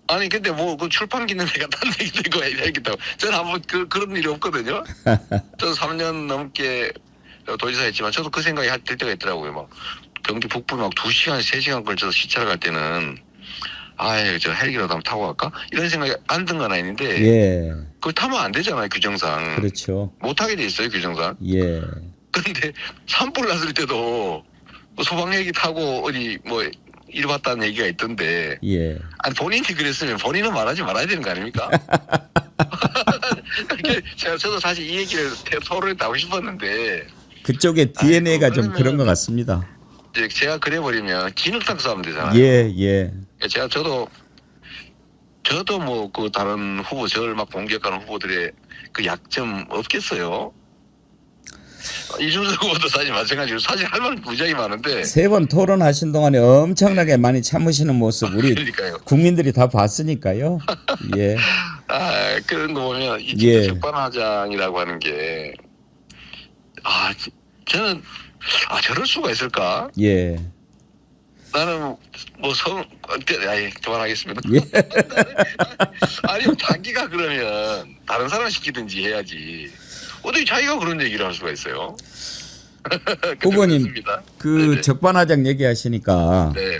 아니 근데 뭐 그 출판 기능 내가 딴 얘기도 있고 헬기다고. 저는 한번 그런 일이 없거든요. 저도 3년 넘게 도지사 했지만 저도 그 생각이 들 때가 있더라고요. 막 경기 북부로 막 2시간, 3시간 걸쳐서 시차를 갈 때는 아예 저 헬기라도 한번 타고 갈까? 이런 생각이 안 든 건 아닌데 예. 그걸 타면 안 되잖아요. 규정상. 그렇죠. 못하게 돼 있어요. 규정상. 예. 그런데 산불 났을 때도 뭐 소방 헬기 타고 어디 뭐 일 봤다는 얘기가 있던데 예. 아니 본인이 그랬으면 본인은 말하지 말아야 되는 거 아닙니까? 저도 사실 이 얘기를 토론에 하고 싶었는데 그쪽에 DNA가 좀 그러면- 그런 것 같습니다. 이제 제가 그래버리면 진흙탕 싸면 되잖아요. 예, 예. 저도 뭐 그 다른 후보 저를 막 공격하는 후보들의 그 약점 없겠어요. 이준석 후보도 사실 마찬가지로 사실 할 말은 무지하게 많은데 세 번 토론하신 동안에 엄청나게 많이 참으시는 모습 우리 그러니까요. 국민들이 다 봤으니까요. 예. 그런 거 보면 이 예. 적반하장이라고 하는 게 저는 저럴 수가 있을까? 예. 나는 그만하겠습니다. 예. 아니 자기가 그러면 다른 사람 시키든지 해야지. 어떻게 자기가 그런 얘기를 할 수가 있어요? 후보님, 그렇습니다. 그 네네. 적반하장 얘기하시니까 네.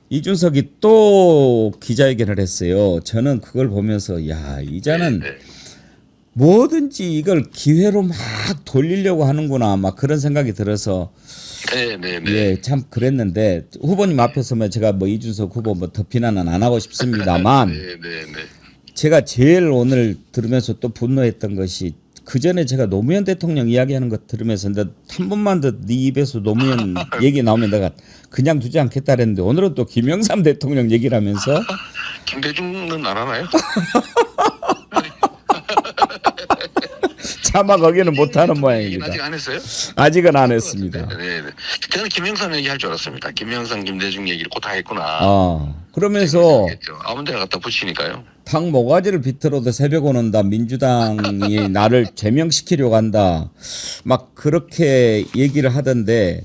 이준석이 또 기자회견을 했어요. 저는 그걸 보면서 야, 이자는 네. 뭐든지 이걸 기회로 막 돌리려고 하는구나 막 그런 생각이 들어서 네. 예, 참 그랬는데 후보님 앞에서만 제가 뭐 이준석 후보 뭐 더 비난은 안 하고 싶습니다만 네. 제가 제일 오늘 들으면서 또 분노했던 것이 그 전에 제가 노무현 대통령 이야기하는 거 들으면서 한 번만 더 네 입에서 노무현 얘기 나오면 내가 그냥 두지 않겠다 그랬는데 오늘은 또 김영삼 대통령 얘기를 하면서 김대중은 안 하나요? 차마 거기는 못하는 얘기는 모양입니다. 아직 안 했어요? 아직은 안 했습니다. 네. 저는 김영삼 얘기할 줄 알았습니다. 김영삼, 김대중 얘기를 꼭 다 했구나. 그러면서 아무 데나 갖다 붙이니까요. 당 모가지를 비틀어도 새벽 오는다. 민주당이 나를 제명시키려고 한다. 막 그렇게 얘기를 하던데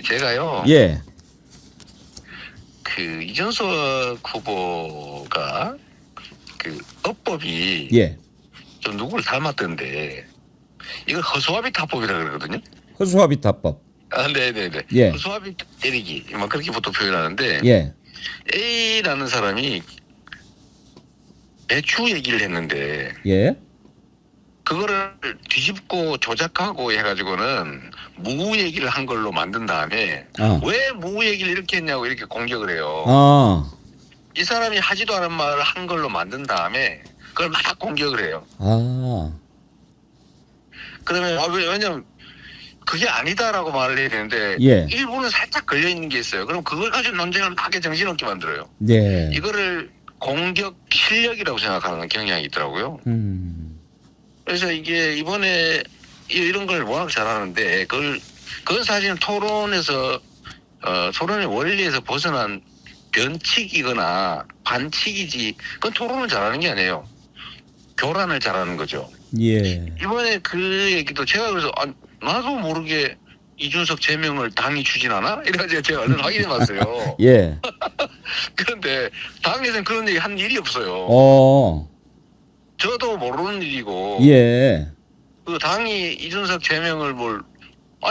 제가요. 예. 그 이준석 후보가 그 어법이 예. 좀 누구를 닮았던데 이걸 허수아비 타법이라 그러거든요. 허수아비 타법. 네네네. 예. 허수아비 때리기 막 그렇게 보통 표현하는데 예. A라는 사람이 배추 얘기를 했는데 예. 그거를 뒤집고 조작하고 해가지고는 무 얘기를 한 걸로 만든 다음에 왜 무 얘기를 이렇게 했냐고 이렇게 공격을 해요. 이 사람이 하지도 않은 말을 한 걸로 만든 다음에 그걸 막 공격을 해요. 그러면 왜냐면 그게 아니다라고 말을 해야 되는데 예. 일부는 살짝 걸려 있는 게 있어요. 그럼 그걸 가지고 논쟁을 하게 정신없게 만들어요. 네. 이거를 공격 실력이라고 생각하는 경향이 있더라고요. 그래서 이게 이번에 이런 걸 워낙 잘하는데 그건 사실은 토론에서 토론의 원리에서 벗어난 변칙이거나 반칙이지. 그건 토론을 잘하는 게 아니에요. 교란을 잘하는 거죠. 예. 이번에 그 얘기도 제가 그래서 나도 모르게 이준석 제명을 당이 추진하나? 이래가지고 제가 얼른 확인해봤어요. 예. 그런데 당에서는 그런 얘기 한 일이 없어요. 저도 모르는 일이고 예. 그 당이 이준석 제명을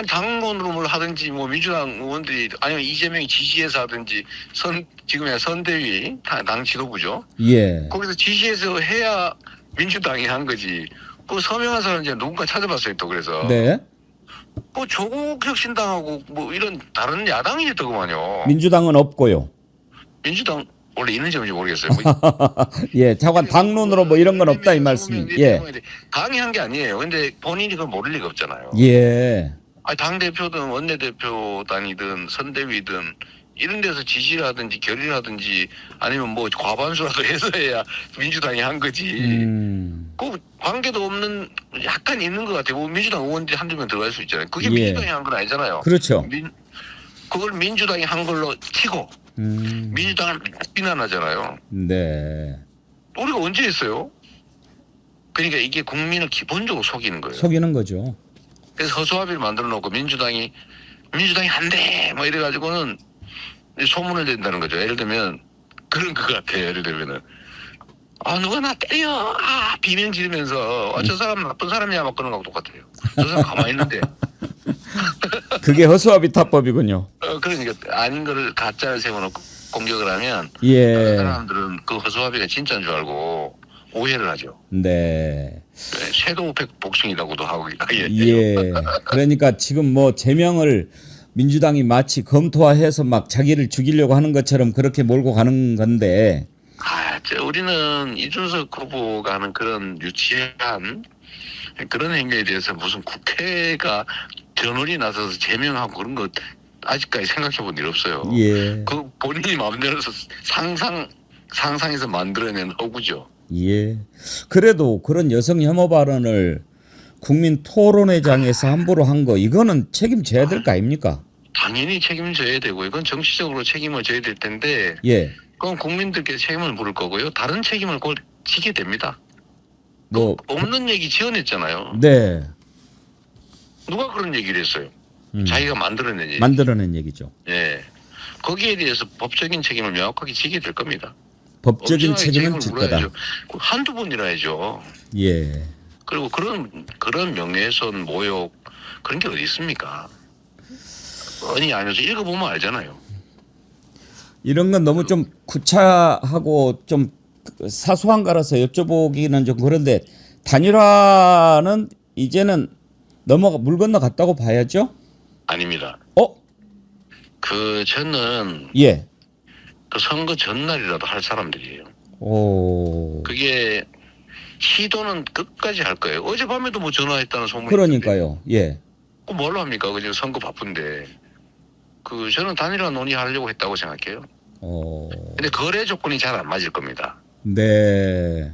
당론으로 뭘 하든지 뭐 민주당 의원들이 아니면 이재명이 지시해서 하든지 지금의 선대위 당 지도부죠. 예. 거기서 지시해서 해야 민주당이 한 거지. 그 서명한 사람 이제 누군가 찾아봤어요 또 그래서. 네. 뭐 조국 혁신당하고 뭐 이런 다른 야당이 있더구만요. 민주당은 없고요. 민주당 원래 있는지 없는지 모르겠어요. 뭐 예. 차관 당론으로 뭐 이런 건 없다 이 말씀이. 예. 당이 한 게 아니에요. 근데 본인이 그걸 모를 리가 없잖아요. 예. 당 대표든 원내대표단이든 선대위든 이런 데서 지시를 하든지 결의를 하든지 아니면 뭐 과반수라도 해서 해야 민주당이 한 거지. 그 관계도 없는 약간 있는 것 같아요. 뭐 민주당 의원들이 한두 명 들어갈 수 있잖아요. 그게 예. 민주당이 한 건 아니잖아요. 그렇죠. 그걸 민주당이 한 걸로 치고 민주당을 비난하잖아요. 네. 우리가 언제 했어요? 그러니까 이게 국민을 기본적으로 속이는 거예요. 속이는 거죠. 그래서 허수아비를 만들어 놓고 민주당이 한대 뭐 이래가지고는 소문을 낸다는 거죠. 예를 들면 그런 것 같아요. 예를 들면은 누가 나 때려 비명 지르면서 저 사람 나쁜 사람이야 막 그런 거하고 똑같아요. 저 사람 가만히 있는데 그게 허수아비 타법이군요. 그러니까 아닌 거를 가짜를 세워놓고 공격을 하면 예. 사람들은 그 허수아비가 진짜인 줄 알고 오해를 하죠. 네. 섀도우 복싱이라고도 하고. 예. 그러니까 지금 뭐 제명을 민주당이 마치 검토화해서 막 자기를 죽이려고 하는 것처럼 그렇게 몰고 가는 건데. 우리는 이준석 후보가 하는 그런 유치한 그런 행위에 대해서 무슨 국회가 전원이 나서서 제명하고 그런 거 아직까지 생각해 본 일 없어요. 예. 그 본인이 마음대로 상상해서 만들어낸 허구죠. 예. 그래도 그런 여성 혐오 발언을 국민 토론회장에서 함부로 한 거 이거는 책임져야 될 거 아닙니까? 당연히 책임져야 되고 이건 정치적으로 책임을 져야 될 텐데 예. 그건 국민들께 책임을 물을 거고요. 다른 책임을 곧 지게 됩니다. 뭐 없는 얘기 지어냈잖아요. 네. 누가 그런 얘기를 했어요? 자기가 만들어낸 얘기. 만들어낸 얘기죠. 예. 거기에 대해서 법적인 책임을 명확하게 지게 될 겁니다. 법적인 책임은 질 거다. 물어야죠. 한두 번이라 해야죠. 예. 그리고 그런 명예훼손, 모욕 그런 게 어디 있습니까? 아니면서 읽어보면 알잖아요. 이런 건 너무 좀 구차하고 좀 사소한 거라서 여쭤보기는 좀 그런데 단일화는 이제는 물 건너 갔다고 봐야죠? 아닙니다. 저는 예. 그 선거 전날이라도 할 사람들이에요. 오. 그게 시도는 끝까지 할 거예요. 어젯밤에도 뭐 전화했다는 소문이 그러니까요. 예. 그 뭘로 합니까? 그냥 선거 바쁜데. 저는 단일화 논의하려고 했다고 생각해요. 근데 거래 조건이 잘 안 맞을 겁니다. 네.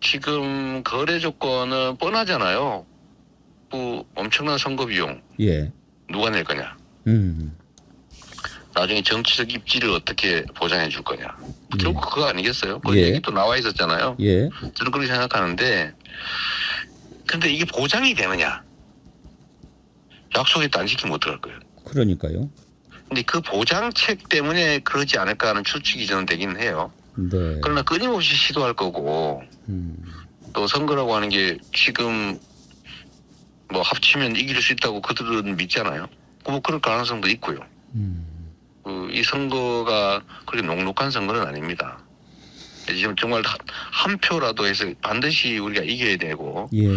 지금 거래 조건은 뻔하잖아요. 엄청난 선거 비용 예. 누가 낼 거냐. 나중에 정치적 입지를 어떻게 보장해 줄 거냐. 결국 그거 아니겠어요? 그 예. 얘기 또 나와 있었잖아요. 예. 저는 그렇게 생각하는데 근데 이게 보장이 되느냐. 약속했다 안 지키면 어떡할 거예요. 그러니까요. 근데 그 보장책 때문에 그러지 않을까 하는 추측이 저는 되긴 해요. 네. 그러나 끊임없이 시도할 거고 또 선거라고 하는 게 지금 뭐 합치면 이길 수 있다고 그들은 믿잖아요. 뭐 그럴 가능성도 있고요. 이 선거가 그렇게 녹록한 선거는 아닙니다. 지금 정말 한 표라도 해서 반드시 우리가 이겨야 되고 예.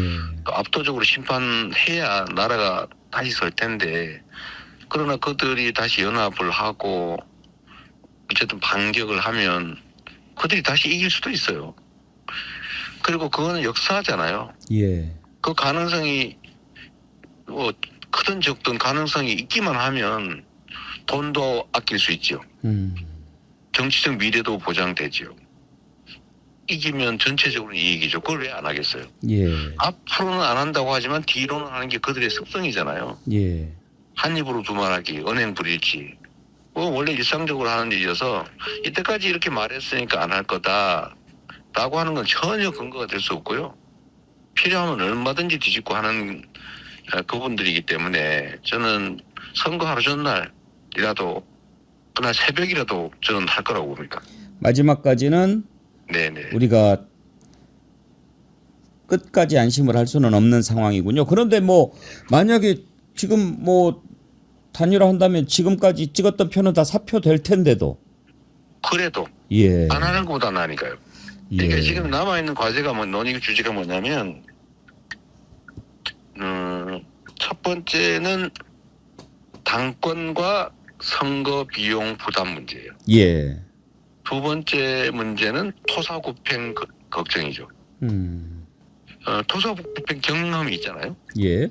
또 압도적으로 심판해야 나라가 다시 설 텐데 그러나 그들이 다시 연합을 하고 어쨌든 반격을 하면 그들이 다시 이길 수도 있어요. 그리고 그거는 역사잖아요. 예. 그 가능성이 크든 적든 가능성이 있기만 하면 돈도 아낄 수 있죠. 정치적 미래도 보장되죠. 이기면 전체적으로 이익이죠. 그걸 왜 안 하겠어요? 예. 앞으로는 안 한다고 하지만 뒤로는 하는 게 그들의 습성이잖아요. 예. 한 입으로 두 말하기, 언행 불일치. 원래 일상적으로 하는 일이어서 이때까지 이렇게 말했으니까 안 할 거다라고 하는 건 전혀 근거가 될 수 없고요. 필요하면 얼마든지 뒤집고 하는 그분들이기 때문에 저는 선거 하루 전날이라도 그날 새벽이라도 저는 할 거라고 봅니다. 마지막까지는 네네. 우리가 끝까지 안심을 할 수는 없는 상황이군요. 그런데 뭐 만약에 지금 뭐 단일화한다면 지금까지 찍었던 표는 다 사표될 텐데도 그래도 예. 안 하는 것보다 나으니까요. 그러니까 예. 지금 남아있는 과제가 논의 주제가 뭐냐면 첫 번째는 당권과 선거 비용 부담 문제예요. 예. 두 번째 문제는 토사구팽 걱정이죠. 토사구팽 경험이 있잖아요. 예.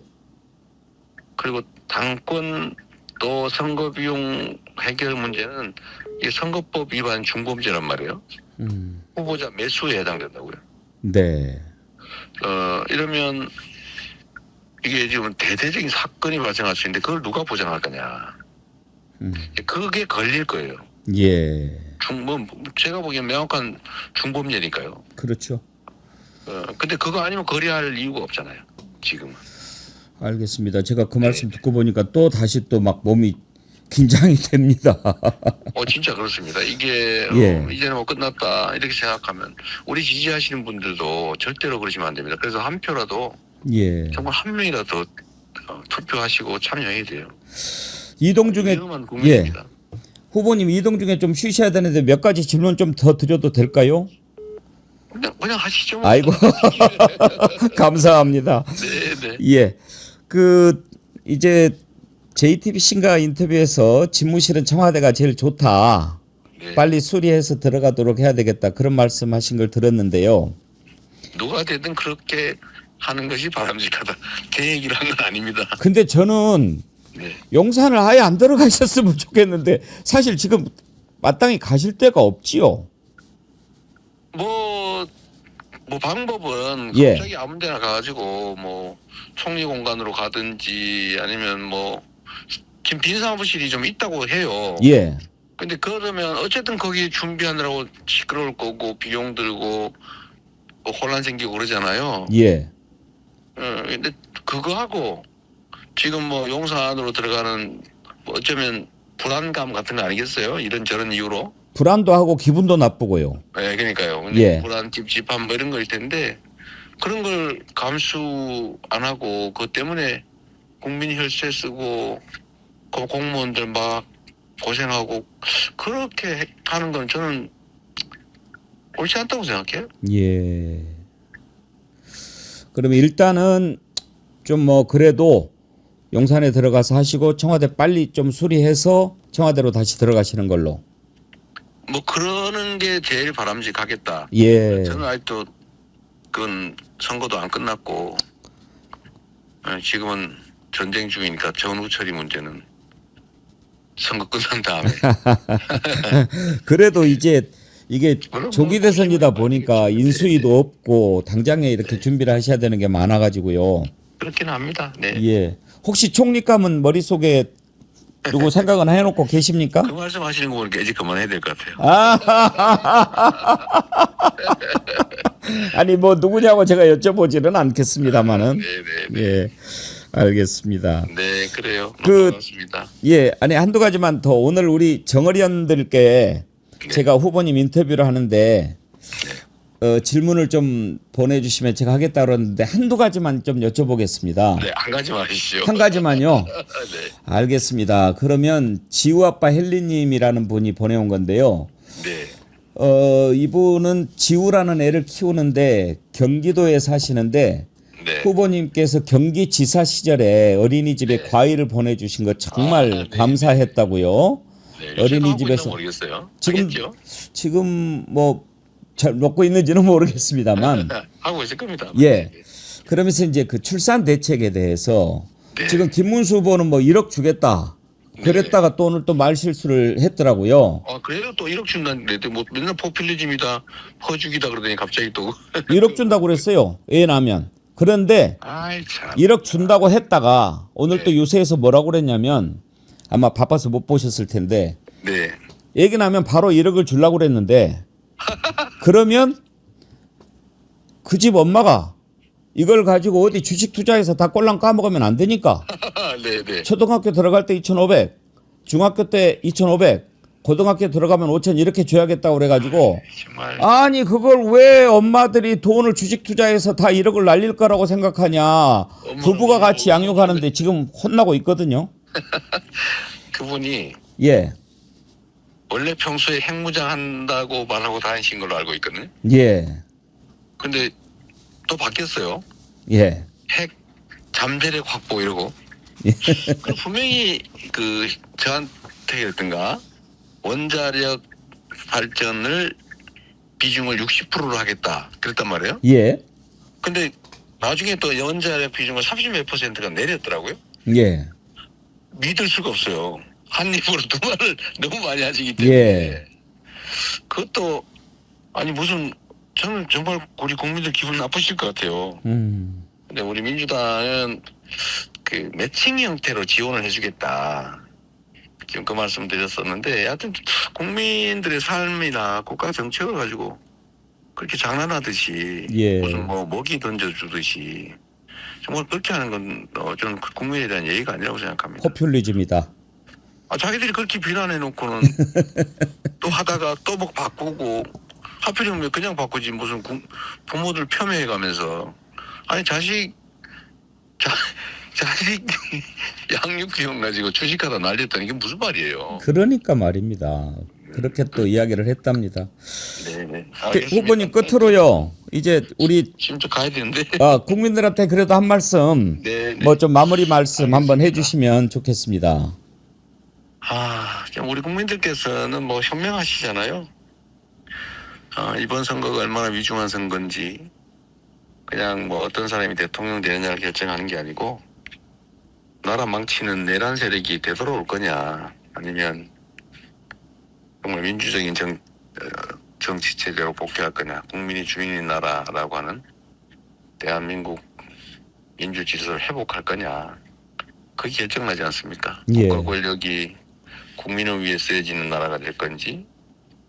그리고 당권 또 선거 비용 해결 문제는 이 선거법 위반 중범죄란 말이에요. 후보자 매수에 해당된다고요. 네. 이러면 이게 지금 대대적인 사건이 발생할 수 있는데 그걸 누가 보장할 거냐. 그게 걸릴 거예요. 예. 제가 보기엔 명확한 중범죄니까요. 그렇죠. 근데 그거 아니면 거래할 이유가 없잖아요. 지금은. 알겠습니다. 제가 그 말씀 듣고 보니까 또 다시 또 막 몸이 긴장이 됩니다. 진짜 그렇습니다. 이게 예. 이제는 뭐 끝났다 이렇게 생각하면 우리 지지하시는 분들도 절대로 그러시면 안 됩니다. 그래서 한 표라도 예. 정말 한 명이라도 투표하시고 참여해야 돼요. 이동 중에 위험한 국민입니다. 후보님 이동 중에 좀 쉬셔야 되는데 몇 가지 질문 좀 더 드려도 될까요? 그냥 하시죠. 아이고 감사합니다. 네네. 예. 이제 JTBC인가 인터뷰에서 집무실은 청와대가 제일 좋다. 네. 빨리 수리해서 들어가도록 해야 되겠다. 그런 말씀하신 걸 들었는데요. 누가 되든 그렇게 하는 것이 바람직하다. 제 얘기를 한 건 아닙니다. 근데 저는 네. 용산을 아예 안 들어가셨으면 좋겠는데 사실 지금 마땅히 가실 데가 없지요. 뭐 방법은 예. 갑자기 아무 데나 가가지고 뭐 총리 공간으로 가든지 아니면 뭐 지금 빈 사무실이 좀 있다고 해요. 예. 근데 그러면 어쨌든 거기 준비하느라고 시끄러울 거고 비용 들고 뭐 혼란 생기고 그러잖아요. 예. 근데 그거하고 지금 뭐 용산 안으로 들어가는 뭐 어쩌면 불안감 같은 거 아니겠어요? 이런저런 이유로. 불안도 하고 기분도 나쁘고요. 네, 그러니까요. 근데 예. 불안, 찝찝함 뭐 이런 거일 텐데 그런 걸 감수 안 하고 그것 때문에 국민 혈세 쓰고 그 공무원들 막 고생하고 그렇게 하는 건 저는 옳지 않다고 생각해요. 예. 그러면 일단은 좀 뭐 그래도 용산에 들어가서 하시고 청와대 빨리 좀 수리해서 청와대로 다시 들어가시는 걸로. 뭐 그러는 게 제일 바람직하겠다. 예. 저는 아직도 그건 선거도 안 끝났고 지금은 전쟁 중이니까 전후 처리 문제는 선거 끝난 다음에. 그래도 이제 이게 물론 조기 뭐 대선이다 보니까 네, 인수위도 없고 당장에 이렇게 준비를 하셔야 되는 게 많아가지고요. 그렇긴 합니다. 네. 예. 혹시 총리감은 머릿속에 누구 생각은 해놓고 계십니까? 그 말씀하시는 거 보니까 이제 그만해야 될 것 같아요. 아니 뭐 누구냐고 제가 여쭤보지는 않겠습니다만은. 네네. 예. 알겠습니다. 네, 그래요. 그- 고맙습니다. 예, 아니 한두 가지만 더 오늘 우리 정의원들께 네. 제가 후보님 인터뷰를 하는데 질문을 좀 보내주시면 제가 하겠다 그러는데 한두 가지만 좀 여쭤보겠습니다. 네, 한 가지 마시죠. 한 가지만요. 네, 알겠습니다. 그러면 지우 아빠 헬리님이라는 분이 보내온 건데요. 네, 이분은 지우라는 애를 키우는데 경기도에 사시는데 네. 후보님께서 경기지사 시절에 어린이집에 네. 과일을 보내주신 거 정말 네. 감사했다고요. 네. 어린이집에서 모르겠어요. 지금- 하겠죠? 지금 뭐 잘 먹고 있는지는 모르겠습니다만 하고 있을 겁니다. 예. 그러면서 이제 그 출산 대책에 대해서 네. 지금 김문수 후보는 뭐 1억 주겠다. 그랬다가 또 오늘 또 말 실수를 했더라고요. 그래도 또 1억 준다는데 뭐 맨날 포퓰리즘이다, 퍼주기다 그러더니 갑자기 또 1억 준다고 그랬어요. 애 낳으면. 그런데 아이 참. 1억 준다고 했다가 오늘 네. 또 유세에서 뭐라고 그랬냐면 아마 바빠서 못 보셨을 텐데 네. 얘기 나면 바로 1억을 주려고 그랬는데 그러면 그 집 엄마가 이걸 가지고 어디 주식 투자해서 다 꼴랑 까먹으면 안 되니까. 네네. 초등학교 들어갈 때 2,500, 중학교 때 2,500, 고등학교 들어가면 5,000 이렇게 줘야겠다고 그래가지고 정말 아니 그걸 왜 엄마들이 돈을 주식 투자해서 다 1억을 날릴 거라고 생각하냐. 부부가 같이 양육하는데 지금 혼나고 있거든요. 그분이 예, 원래 평소에 핵무장 한다고 말하고 다니신 걸로 알고 있거든요. 예, 근데 또 바뀌었어요. 예. 핵 잠재력 확보 이러고. 예. 그 분명히 그 저한테였던가 원자력 발전을 비중을 60%로 하겠다 그랬단 말이에요. 예, 근데 나중에 또 원자력 비중을 30몇 %가 내렸더라고요. 예, 믿을 수가 없어요. 한 입으로 두 말을 너무 많이 하시기 때문에. 예. 그것도 아니 무슨 저는 정말 우리 국민들 기분 나쁘실 것 같아요. 근데 우리 민주당은 그 매칭 형태로 지원을 해주겠다. 지금 그 말씀 드렸었는데 하여튼 국민들의 삶이나 국가 정책을 가지고 그렇게 장난하듯이 예. 무슨 뭐 먹이 던져주듯이 정말 그렇게 하는 건 저는 국민에 대한 예의가 아니라고 생각합니다. 포퓰리즘이다. 자기들이 그렇게 비난해 놓고는 또 하다가 또 뭐 바꾸고 하필이면 그냥 바꾸지 무슨 부모들 폄훼해 가면서 아니 자식 양육 비용 가지고 주식하다 날렸다는 게 무슨 말이에요. 그러니까 말입니다. 그렇게 또 이야기를 했답니다. 네네. 후보님 끝으로요. 이제 우리 지금 좀 가야 되는데. 국민들한테 그래도 한 말씀, 네. 뭐 좀 마무리 말씀 알겠습니다. 한번 해주시면 좋겠습니다. 지금 우리 국민들께서는 뭐 현명하시잖아요. 이번 선거가 얼마나 위중한 선거인지 그냥 뭐 어떤 사람이 대통령 되느냐를 결정하는 게 아니고 나라 망치는 내란 세력이 되돌아올 거냐 아니면 정말 민주적인 정치 체제로 복귀할 거냐 국민이 주인인 나라라고 하는 대한민국 민주 질서를 회복할 거냐 그게 결정나지 않습니까? 예. 국가 권력이 국민을 위해 쓰여지는 나라가 될 건지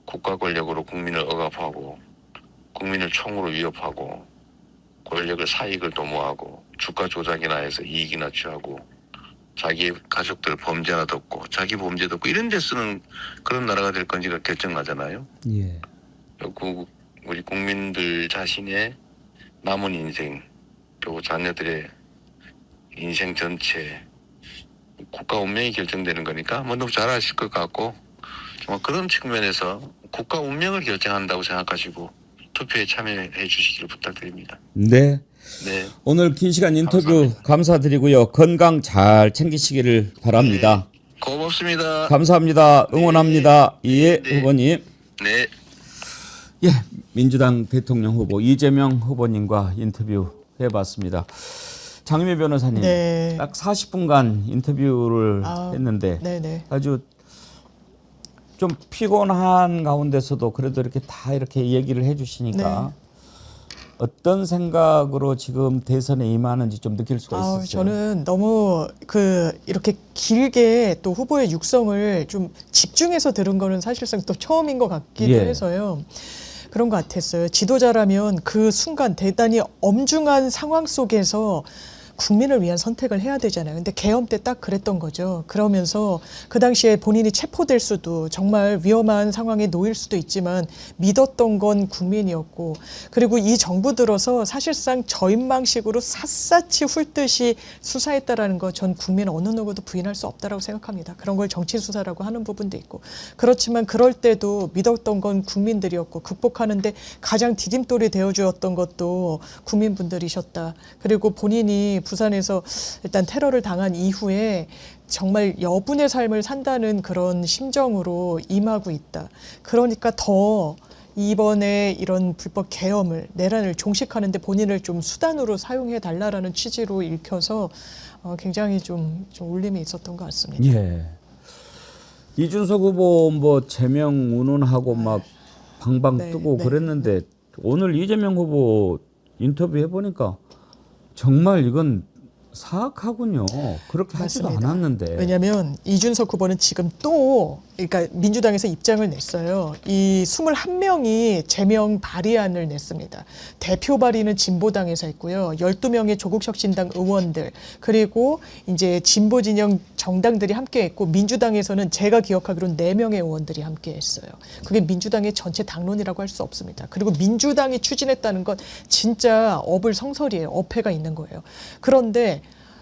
국가 권력으로 국민을 억압하고 국민을 총으로 위협하고 권력을 사익을 도모하고 주가 조작이나 해서 이익이나 취하고 자기 가족들 범죄나 덮고 자기 범죄 덮고 이런 데 쓰는 그런 나라가 될 건지가 결정나잖아요. 예. 결국 우리 국민들 자신의 남은 인생 그리고 자녀들의 인생 전체 국가 운명이 결정되는 거니까 뭐 너무 잘 아실 것 같고 정말 그런 측면에서 국가 운명을 결정한다고 생각하시고 투표에 참여해 주시기를 부탁드립니다. 네. 네. 오늘 긴 시간 인터뷰 감사드리고요. 건강 잘 챙기시기를 바랍니다. 고맙습니다. 감사합니다. 응원합니다. 예, 네. 후보님. 네. 예, 민주당 대통령 후보 이재명 후보님과 인터뷰 해봤습니다. 장미 변호사님, 네. 딱 40분간 인터뷰를 했는데 네네. 아주 좀 피곤한 가운데서도 그래도 이렇게 다 이렇게 얘기를 해주시니까 어떤 생각으로 지금 대선에 임하는지 좀 느낄 수가 있었어요. 저는 너무 이렇게 길게 또 후보의 육성을 좀 집중해서 들은 거는 사실상 또 처음인 것 같기도 예. 해서요. 그런 것 같았어요. 지도자라면 그 순간 대단히 엄중한 상황 속에서 국민을 위한 선택을 해야 되잖아요. 근데 계엄 때 딱 그랬던 거죠. 그러면서 그 당시에 본인이 체포될 수도 정말 위험한 상황에 놓일 수도 있지만 믿었던 건 국민이었고 그리고 이 정부 들어서 사실상 저인망식으로 샅샅이 훑듯이 수사했다라는 거 전 국민 어느 누구도 부인할 수 없다라고 생각합니다. 그런 걸 정치 수사라고 하는 부분도 있고 그렇지만 그럴 때도 믿었던 건 국민들이었고 극복하는데 가장 디딤돌이 되어주었던 것도 국민분들이셨다. 그리고 본인이 부산에서 일단 테러를 당한 이후에 정말 여분의 삶을 산다는 그런 심정으로 임하고 있다. 그러니까 더 이번에 이런 불법 계엄을 내란을 종식하는데 본인을 좀 수단으로 사용해 달라라는 취지로 읽혀서 굉장히 좀 울림이 있었던 것 같습니다. 예. 이준석 후보 뭐 제명 운운하고 막 방방 네, 뜨고 네. 그랬는데 오늘 이재명 후보 인터뷰 해보니까 정말 이건 사악하군요. 그렇게 하지도 맞습니다. 않았는데. 왜냐하면 이준석 후보는 지금 또 그러니까 민주당에서 입장을 냈어요. 이 21명이 제명 발의안을 냈습니다. 대표 발의는 진보당에서 했고요. 12명의 조국혁신당 의원들 그리고 이제 진보 진영 정당들이 함께 했고 민주당에서는 제가 기억하기로는 4명의 의원들이 함께 했어요. 그게 민주당의 전체 당론이라고 할 수 없습니다. 그리고 민주당이 추진했다는 건 진짜 어불성설이에요. 어폐가 있는 거예요. 그런데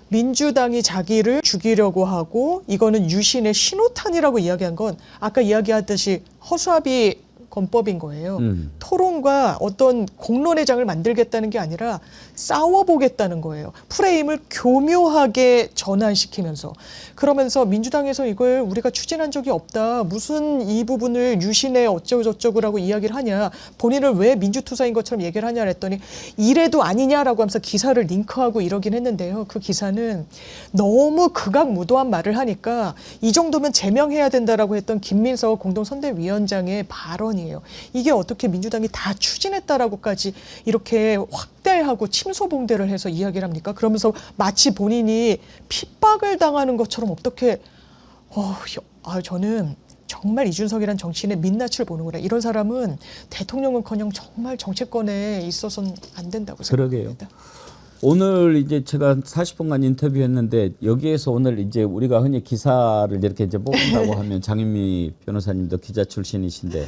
민주당이 자기를 죽이려고 하고 이거는 유신의 신호탄이라고 이야기한 건 아까 이야기하듯이 허수아비 권법인 거예요. 토론과 어떤 공론의 장을 만들겠다는 게 아니라 싸워보겠다는 거예요. 프레임을 교묘하게 전환시키면서 그러면서 민주당에서 이걸 우리가 추진한 적이 없다. 무슨 이 부분을 유신의 어쩌고저쩌고라고 이야기를 하냐. 본인을 왜 민주투사인 것처럼 얘기를 하냐 했더니 이래도 아니냐라고 하면서 기사를 링크하고 이러긴 했는데요. 그 기사는 너무 극악무도한 말을 하니까 이 정도면 제명해야 된다라고 했던 김민석 공동선대위원장의 발언이 이게 어떻게 민주당이 다 추진했다라고까지 이렇게 확대하고 침소봉대를 해서 이야기를 합니까? 그러면서 마치 본인이 핍박을 당하는 것처럼 어떻게 저는 정말 이준석이란 정치인의 민낯을 보는구나. 이런 사람은 대통령은커녕 정말 정치권에 있어서는 안 된다고 생각합니다. 오늘 이제 제가 40분간 인터뷰했는데 여기에서 오늘 이제 우리가 흔히 기사를 이렇게 이제 뽑는다고 하면 장윤미 변호사님도 기자 출신이신데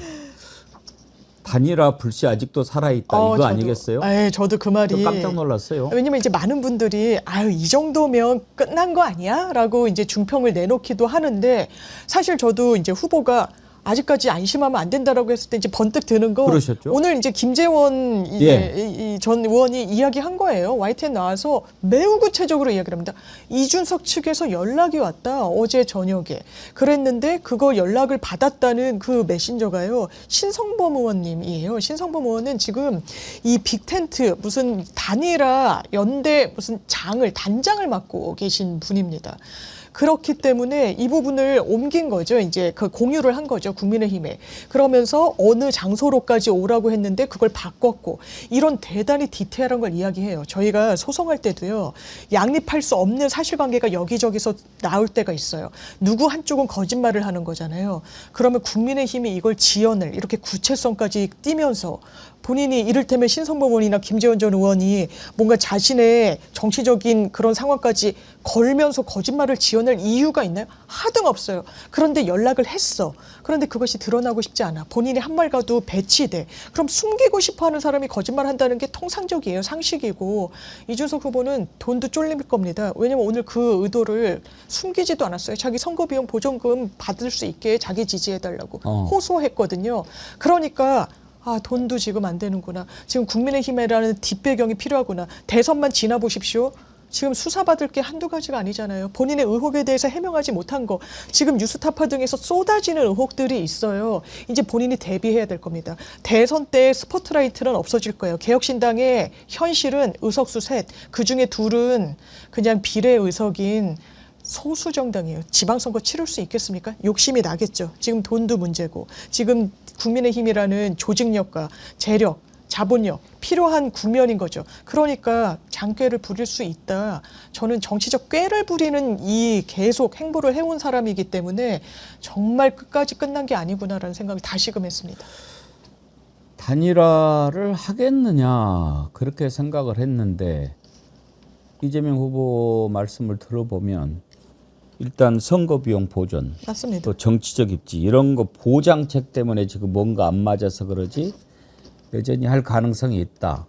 단일화 불씨 아직도 살아있다 이거 저도, 아니겠어요? 저도 그 말이 깜짝 놀랐어요. 왜냐면 이제 많은 분들이 이 정도면 끝난 거 아니야?라고 이제 중평을 내놓기도 하는데 사실 저도 이제 후보가 아직까지 안심하면 안 된다라고 했을 때 이제 번뜩 드는 거. 그러셨죠? 오늘 이제 김재원 이 전 의원이 이야기한 거예요. YTN 나와서 매우 구체적으로 이야기를 합니다. 이준석 측에서 연락이 왔다. 어제 저녁에. 그랬는데 그거 연락을 받았다는 그 메신저가요. 신성범 의원님이에요. 신성범 의원은 지금 이 빅텐트 무슨 단일화 연대 무슨 단장을 맡고 계신 분입니다. 그렇기 때문에 이 부분을 옮긴 거죠. 이제 그 공유를 한 거죠. 국민의힘에. 그러면서 어느 장소로까지 오라고 했는데 그걸 바꿨고 이런 대단히 디테일한 걸 이야기해요. 저희가 소송할 때도요. 양립할 수 없는 사실관계가 여기저기서 나올 때가 있어요. 누구 한쪽은 거짓말을 하는 거잖아요. 그러면 국민의힘이 이걸 지연을 이렇게 구체성까지 띄면서 본인이 이를테면 신성범 의원이나 김재원 전 의원이 뭔가 자신의 정치적인 그런 상황까지 걸면서 거짓말을 지어낼 이유가 있나요? 하등 없어요. 그런데 연락을 했어. 그런데 그것이 드러나고 싶지 않아. 본인이 한 말 가도 배치돼. 그럼 숨기고 싶어하는 사람이 거짓말한다는 게 통상적이에요. 상식이고. 이준석 후보는 돈도 쫄릴 겁니다. 왜냐하면 오늘 그 의도를 숨기지도 않았어요. 자기 선거비용 보전금 받을 수 있게 자기 지지해달라고 호소했거든요. 그러니까 돈도 지금 안 되는구나. 지금 국민의힘이라는 뒷배경이 필요하구나. 대선만 지나보십시오. 지금 수사받을 게 한두 가지가 아니잖아요. 본인의 의혹에 대해서 해명하지 못한 거. 지금 뉴스타파 등에서 쏟아지는 의혹들이 있어요. 이제 본인이 대비해야 될 겁니다. 대선 때 스포트라이트는 없어질 거예요. 개혁신당의 현실은 의석수 셋. 그중에 둘은 그냥 비례의석인 소수 정당이에요. 지방선거 치를 수 있겠습니까? 욕심이 나겠죠. 지금 돈도 문제고 지금 국민의힘이라는 조직력과 재력, 자본력 필요한 국면인 거죠. 그러니까 장꾀를 부릴 수 있다. 저는 정치적 꾀를 부리는 이 계속 행보를 해온 사람이기 때문에 정말 끝까지 끝난 게 아니구나라는 생각을 다시금 했습니다. 단일화를 하겠느냐 그렇게 생각을 했는데 이재명 후보 말씀을 들어보면 일단 선거비용 보전, 맞습니다. 또 정치적 입지 이런 거 보장책 때문에 지금 뭔가 안 맞아서 그러지 여전히 할 가능성이 있다.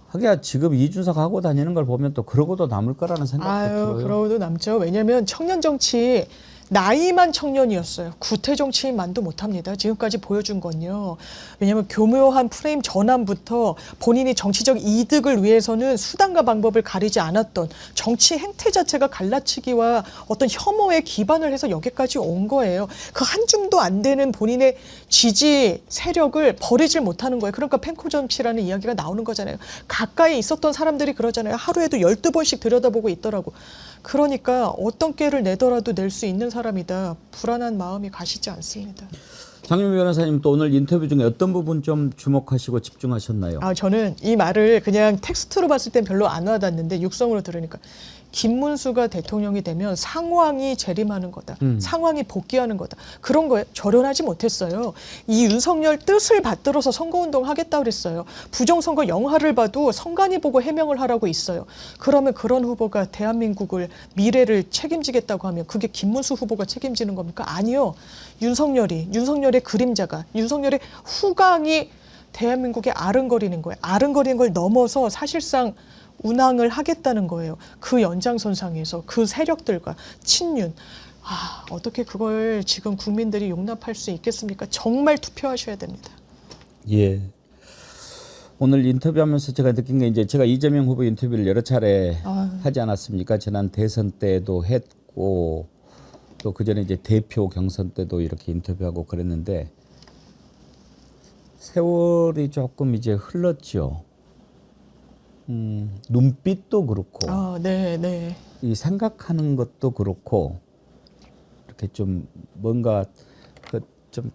하기야 지금 이준석 하고 다니는 걸 보면 또 그러고도 남을 거라는 생각도 들어요. 그러고도 남죠. 왜냐하면 청년 정치 나이만 청년이었어요. 구태 정치인만도 못합니다. 지금까지 보여준 건요. 왜냐하면 교묘한 프레임 전환부터 본인이 정치적 이득을 위해서는 수단과 방법을 가리지 않았던 정치 행태 자체가 갈라치기와 어떤 혐오에 기반을 해서 여기까지 온 거예요. 그 한 줌도 안 되는 본인의 지지 세력을 버리질 못하는 거예요. 그러니까 펜코 정치라는 이야기가 나오는 거잖아요. 가까이 있었던 사람들이 그러잖아요. 하루에도 12번씩 들여다보고 있더라고. 그러니까 어떤 꾀를 내더라도 낼 수 있는 사람이다. 불안한 마음이 가시지 않습니다. 장윤미 변호사님 또 오늘 인터뷰 중에 어떤 부분 좀 주목하시고 집중하셨나요? 저는 이 말을 그냥 텍스트로 봤을 땐 별로 안 와닿는데 육성으로 들으니까 김문수가 대통령이 되면 상황이 재림하는 거다. 상황이 복귀하는 거다. 그런 거에 절연하지 못했어요. 이 윤석열 뜻을 받들어서 선거운동 하겠다 그랬어요. 부정선거 영화를 봐도 선관위 보고 해명을 하라고 있어요. 그러면 그런 후보가 대한민국을 미래를 책임지겠다고 하면 그게 김문수 후보가 책임지는 겁니까? 아니요. 윤석열의 그림자가 윤석열의 후광이 대한민국에 아른거리는 거예요. 아른거리는 걸 넘어서 사실상 운항을 하겠다는 거예요. 그 연장선상에서 그 세력들과 친윤. 어떻게 그걸 지금 국민들이 용납할 수 있겠습니까? 정말 투표하셔야 됩니다. 예. 오늘 인터뷰하면서 제가 느낀 게 이제 제가 이재명 후보 인터뷰를 여러 차례 하지 않았습니까? 지난 대선 때도 했고 또 그 전에 이제 대표 경선 때도 이렇게 인터뷰하고 그랬는데 세월이 조금 이제 흘렀죠. 눈빛도 그렇고, 네. 이 생각하는 것도 그렇고, 이렇게 좀 뭔가 좀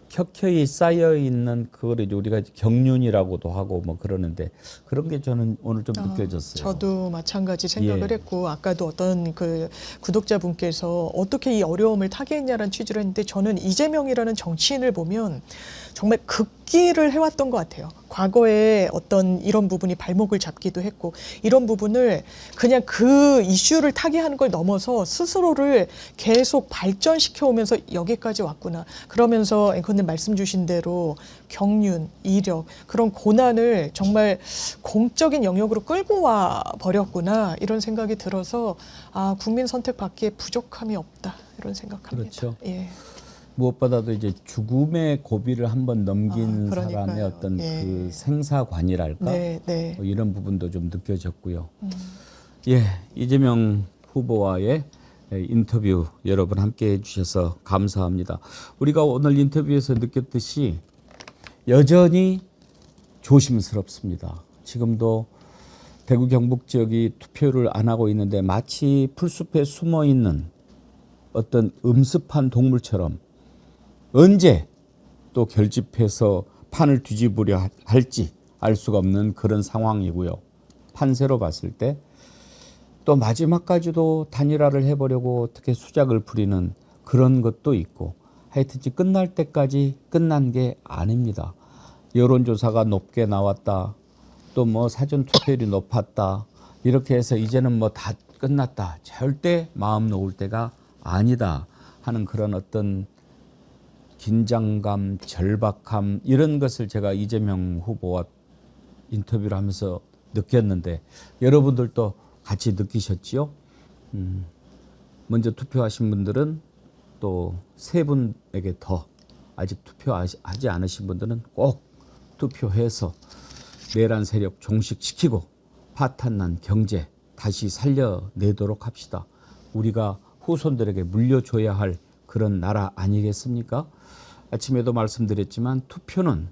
켜켜이 쌓여 있는 그걸 이제 우리가 경륜이라고도 하고 뭐 그러는데 그런 게 저는 오늘 좀 느껴졌어요. 저도 마찬가지 생각을 예. 했고 아까도 어떤 그 구독자분께서 어떻게 이 어려움을 타개했냐라는 취지를 했는데 저는 이재명이라는 정치인을 보면 정말 극기를 해왔던 것 같아요. 과거에 어떤 이런 부분이 발목을 잡기도 했고 이런 부분을 그냥 그 이슈를 타개하는 걸 넘어서 스스로를 계속 발전시켜 오면서 여기까지 왔구나. 그러면서 앵커님 말씀 주신 대로 경륜, 이력 그런 고난을 정말 공적인 영역으로 끌고 와 버렸구나 이런 생각이 들어서 국민 선택 받기에 부족함이 없다 이런 생각합니다. 그렇죠. 예. 무엇보다도 이제 죽음의 고비를 한번 넘긴 그러니까요. 사람의 어떤 예. 그 생사관이랄까 네. 뭐 이런 부분도 좀 느껴졌고요. 예, 이재명 후보와의 인터뷰 여러분 함께 해주셔서 감사합니다. 우리가 오늘 인터뷰에서 느꼈듯이 여전히 조심스럽습니다. 지금도 대구 경북 지역이 투표를 안 하고 있는데 마치 풀숲에 숨어 있는 어떤 음습한 동물처럼 언제 또 결집해서 판을 뒤집으려 할지 알 수가 없는 그런 상황이고요. 판세로 봤을 때 또 마지막까지도 단일화를 해보려고 어떻게 수작을 부리는 그런 것도 있고 하여튼 끝날 때까지 끝난 게 아닙니다. 여론조사가 높게 나왔다. 또 뭐 사전투표율이 높았다. 이렇게 해서 이제는 뭐 다 끝났다. 절대 마음 놓을 때가 아니다 하는 그런 어떤 긴장감, 절박함 이런 것을 제가 이재명 후보와 인터뷰를 하면서 느꼈는데 여러분들도 같이 느끼셨지요? 먼저 투표하신 분들은 또 세 분에게 더 아직 투표하지 않으신 분들은 꼭 투표해서 내란 세력 종식시키고 파탄난 경제 다시 살려내도록 합시다. 우리가 후손들에게 물려줘야 할 그런 나라 아니겠습니까? 아침에도 말씀드렸지만 투표는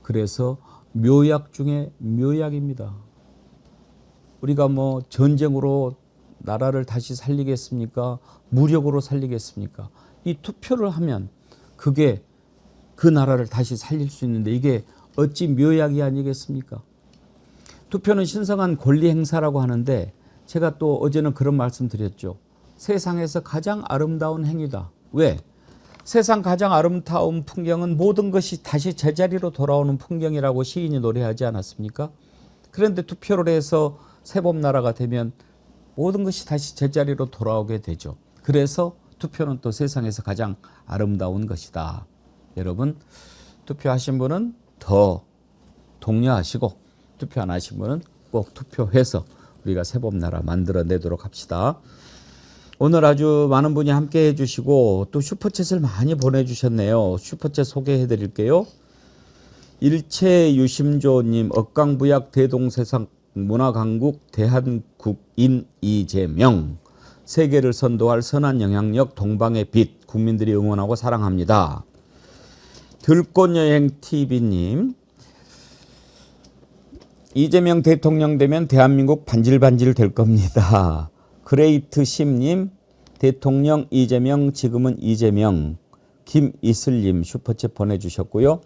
그래서 묘약 중에 묘약입니다. 우리가 뭐 전쟁으로 나라를 다시 살리겠습니까? 무력으로 살리겠습니까? 이 투표를 하면 그게 그 나라를 다시 살릴 수 있는데 이게 어찌 묘약이 아니겠습니까? 투표는 신성한 권리 행사라고 하는데 제가 또 어제는 그런 말씀 드렸죠. 세상에서 가장 아름다운 행위다. 왜? 세상 가장 아름다운 풍경은 모든 것이 다시 제자리로 돌아오는 풍경이라고 시인이 노래하지 않았습니까? 그런데 투표를 해서 세법나라가 되면 모든 것이 다시 제자리로 돌아오게 되죠. 그래서 투표는 또 세상에서 가장 아름다운 것이다. 여러분 투표하신 분은 더 독려하시고 투표 안 하신 분은 꼭 투표해서 우리가 세법나라 만들어내도록 합시다. 오늘 아주 많은 분이 함께 해주시고 또 슈퍼챗을 많이 보내주셨네요. 슈퍼챗 소개해 드릴게요. 일체유심조님, 억강부약 대동세상 문화강국 대한국인 이재명, 세계를 선도할 선한 영향력 동방의 빛, 국민들이 응원하고 사랑합니다. 들꽃여행TV님, 이재명 대통령 되면 대한민국 반질반질 될 겁니다. 그레이트 심님, 대통령 이재명 지금은 이재명, 김이슬님 슈퍼챗 보내주셨고요.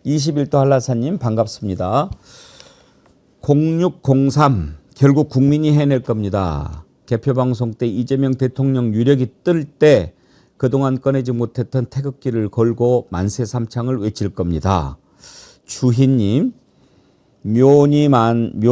21도 한라사님 반갑습니다. 0603 결국 국민이 해낼 겁니다. 개표방송 때 이재명 대통령 유력이 뜰 때 그동안 꺼내지 못했던 태극기를 걸고 만세 삼창을 외칠 겁니다. 주희님, 묘니마님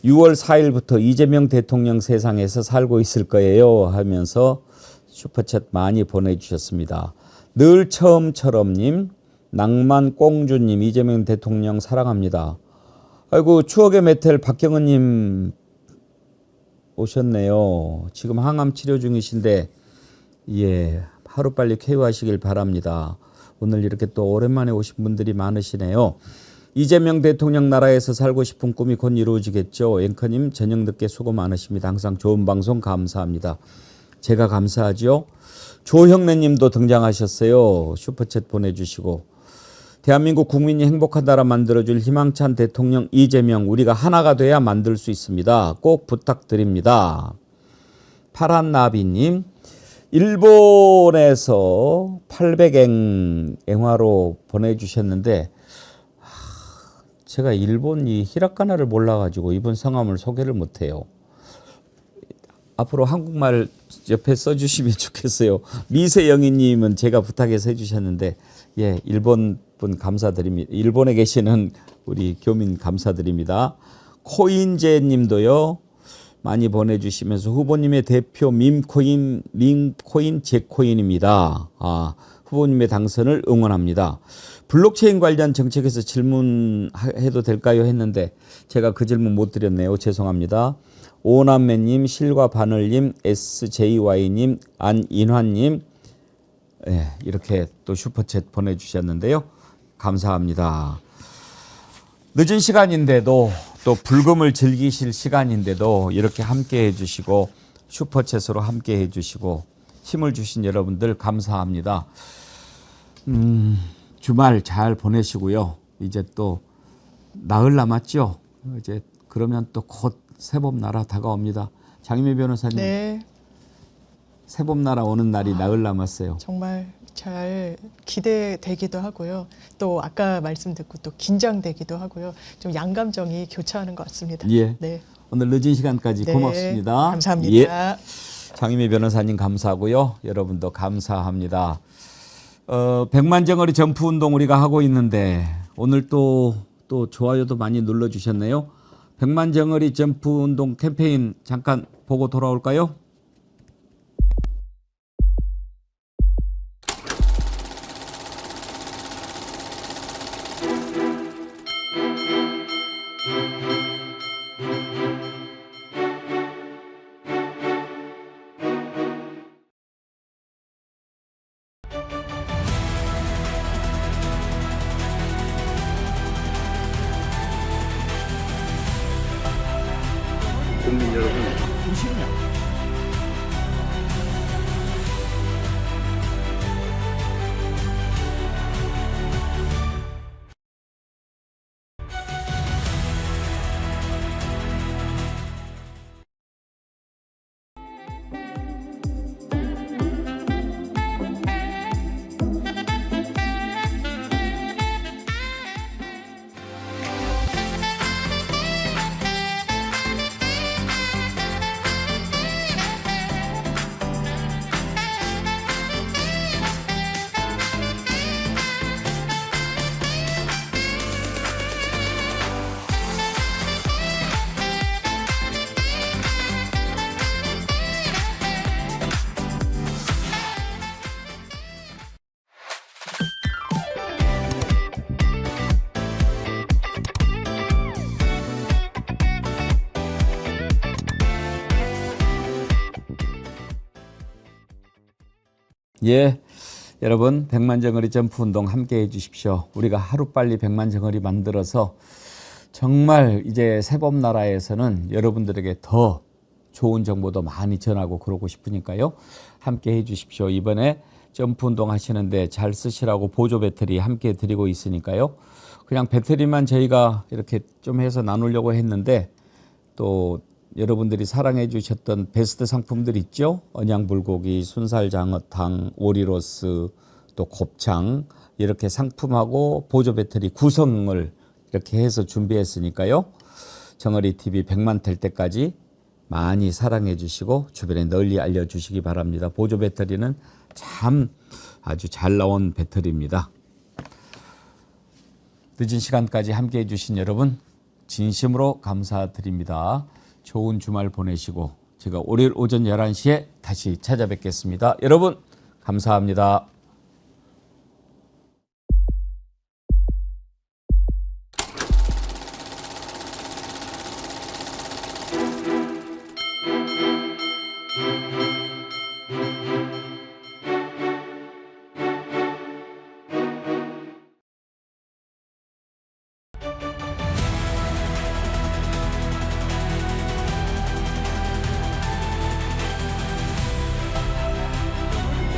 6월 4일부터 이재명 대통령 세상에서 살고 있을 거예요 하면서 슈퍼챗 많이 보내주셨습니다. 늘 처음처럼님, 낭만꽁주님 이재명 대통령 사랑합니다. 아이고 추억의 메텔 박경은님 오셨네요. 지금 항암 치료 중이신데 예 하루빨리 쾌유하시길 바랍니다. 오늘 이렇게 또 오랜만에 오신 분들이 많으시네요. 이재명 대통령 나라에서 살고 싶은 꿈이 곧 이루어지겠죠. 앵커님 저녁 늦게 수고 많으십니다. 항상 좋은 방송 감사합니다. 제가 감사하죠. 조형래님도 등장하셨어요. 슈퍼챗 보내주시고 대한민국 국민이 행복한 나라 만들어줄 희망찬 대통령 이재명 우리가 하나가 돼야 만들 수 있습니다. 꼭 부탁드립니다. 파란나비님 일본에서 800eng 앵화로 보내주셨는데 제가 일본 이 히라카나를 몰라가지고 이분 성함을 소개를 못해요. 앞으로 한국말 옆에 써주시면 좋겠어요. 미세영희님은 제가 부탁해서 해주셨는데 예 일본 분 감사드립니다. 일본에 계시는 우리 교민 감사드립니다. 코인제님도요 많이 보내주시면서 후보님의 대표 밈코인 제코인입니다. 후보님의 당선을 응원합니다. 블록체인 관련 정책에서 질문해도 될까요 했는데 제가 그 질문 못 드렸네요. 죄송합니다. 오남매님, 실과바늘님, SJY님, 안인환님 예, 이렇게 또 슈퍼챗 보내주셨는데요. 감사합니다. 늦은 시간인데도 또 불금을 즐기실 시간인데도 이렇게 함께 해주시고 슈퍼챗으로 함께 해주시고 힘을 주신 여러분들 감사합니다. 주말 잘 보내시고요. 이제 또 나흘 남았죠. 이제 그러면 또 곧 새봄나라 다가옵니다. 장희미 변호사님. 네. 새봄나라 오는 날이 나흘 남았어요. 정말 잘 기대되기도 하고요. 또 아까 말씀 듣고 또 긴장되기도 하고요. 좀 양감정이 교차하는 것 같습니다. 예. 네. 오늘 늦은 시간까지 네. 고맙습니다. 감사합니다. 예. 장희미 변호사님 감사하고요. 여러분도 감사합니다. 100만정어리 점프운동 우리가 하고 있는데 오늘 또 좋아요도 많이 눌러주셨네요. 100만정어리 점프운동 캠페인 잠깐 보고 돌아올까요? 국민 여러분, 예, 여러분 100만정어리 점프운동 함께 해주십시오. 우리가 하루빨리 100만정어리 만들어서 정말 이제 새봄나라에서는 여러분들에게 더 좋은 정보도 많이 전하고 그러고 싶으니까요. 함께 해주십시오. 이번에 점프운동 하시는데 잘 쓰시라고 보조 배터리 함께 드리고 있으니까요. 그냥 배터리만 저희가 이렇게 좀 해서 나누려고 했는데 또 여러분들이 사랑해 주셨던 베스트 상품들 있죠? 언양불고기, 순살장어탕, 오리로스, 또 곱창 이렇게 상품하고 보조 배터리 구성을 이렇게 해서 준비했으니까요. 정어리 TV 100만 될 때까지 많이 사랑해 주시고 주변에 널리 알려주시기 바랍니다. 보조 배터리는 참 아주 잘 나온 배터리입니다. 늦은 시간까지 함께해 주신 여러분 진심으로 감사드립니다. 좋은 주말 보내시고 제가 월요일 오전 11시에 다시 찾아뵙겠습니다. 여러분 감사합니다.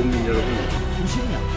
국민 여러분, 90년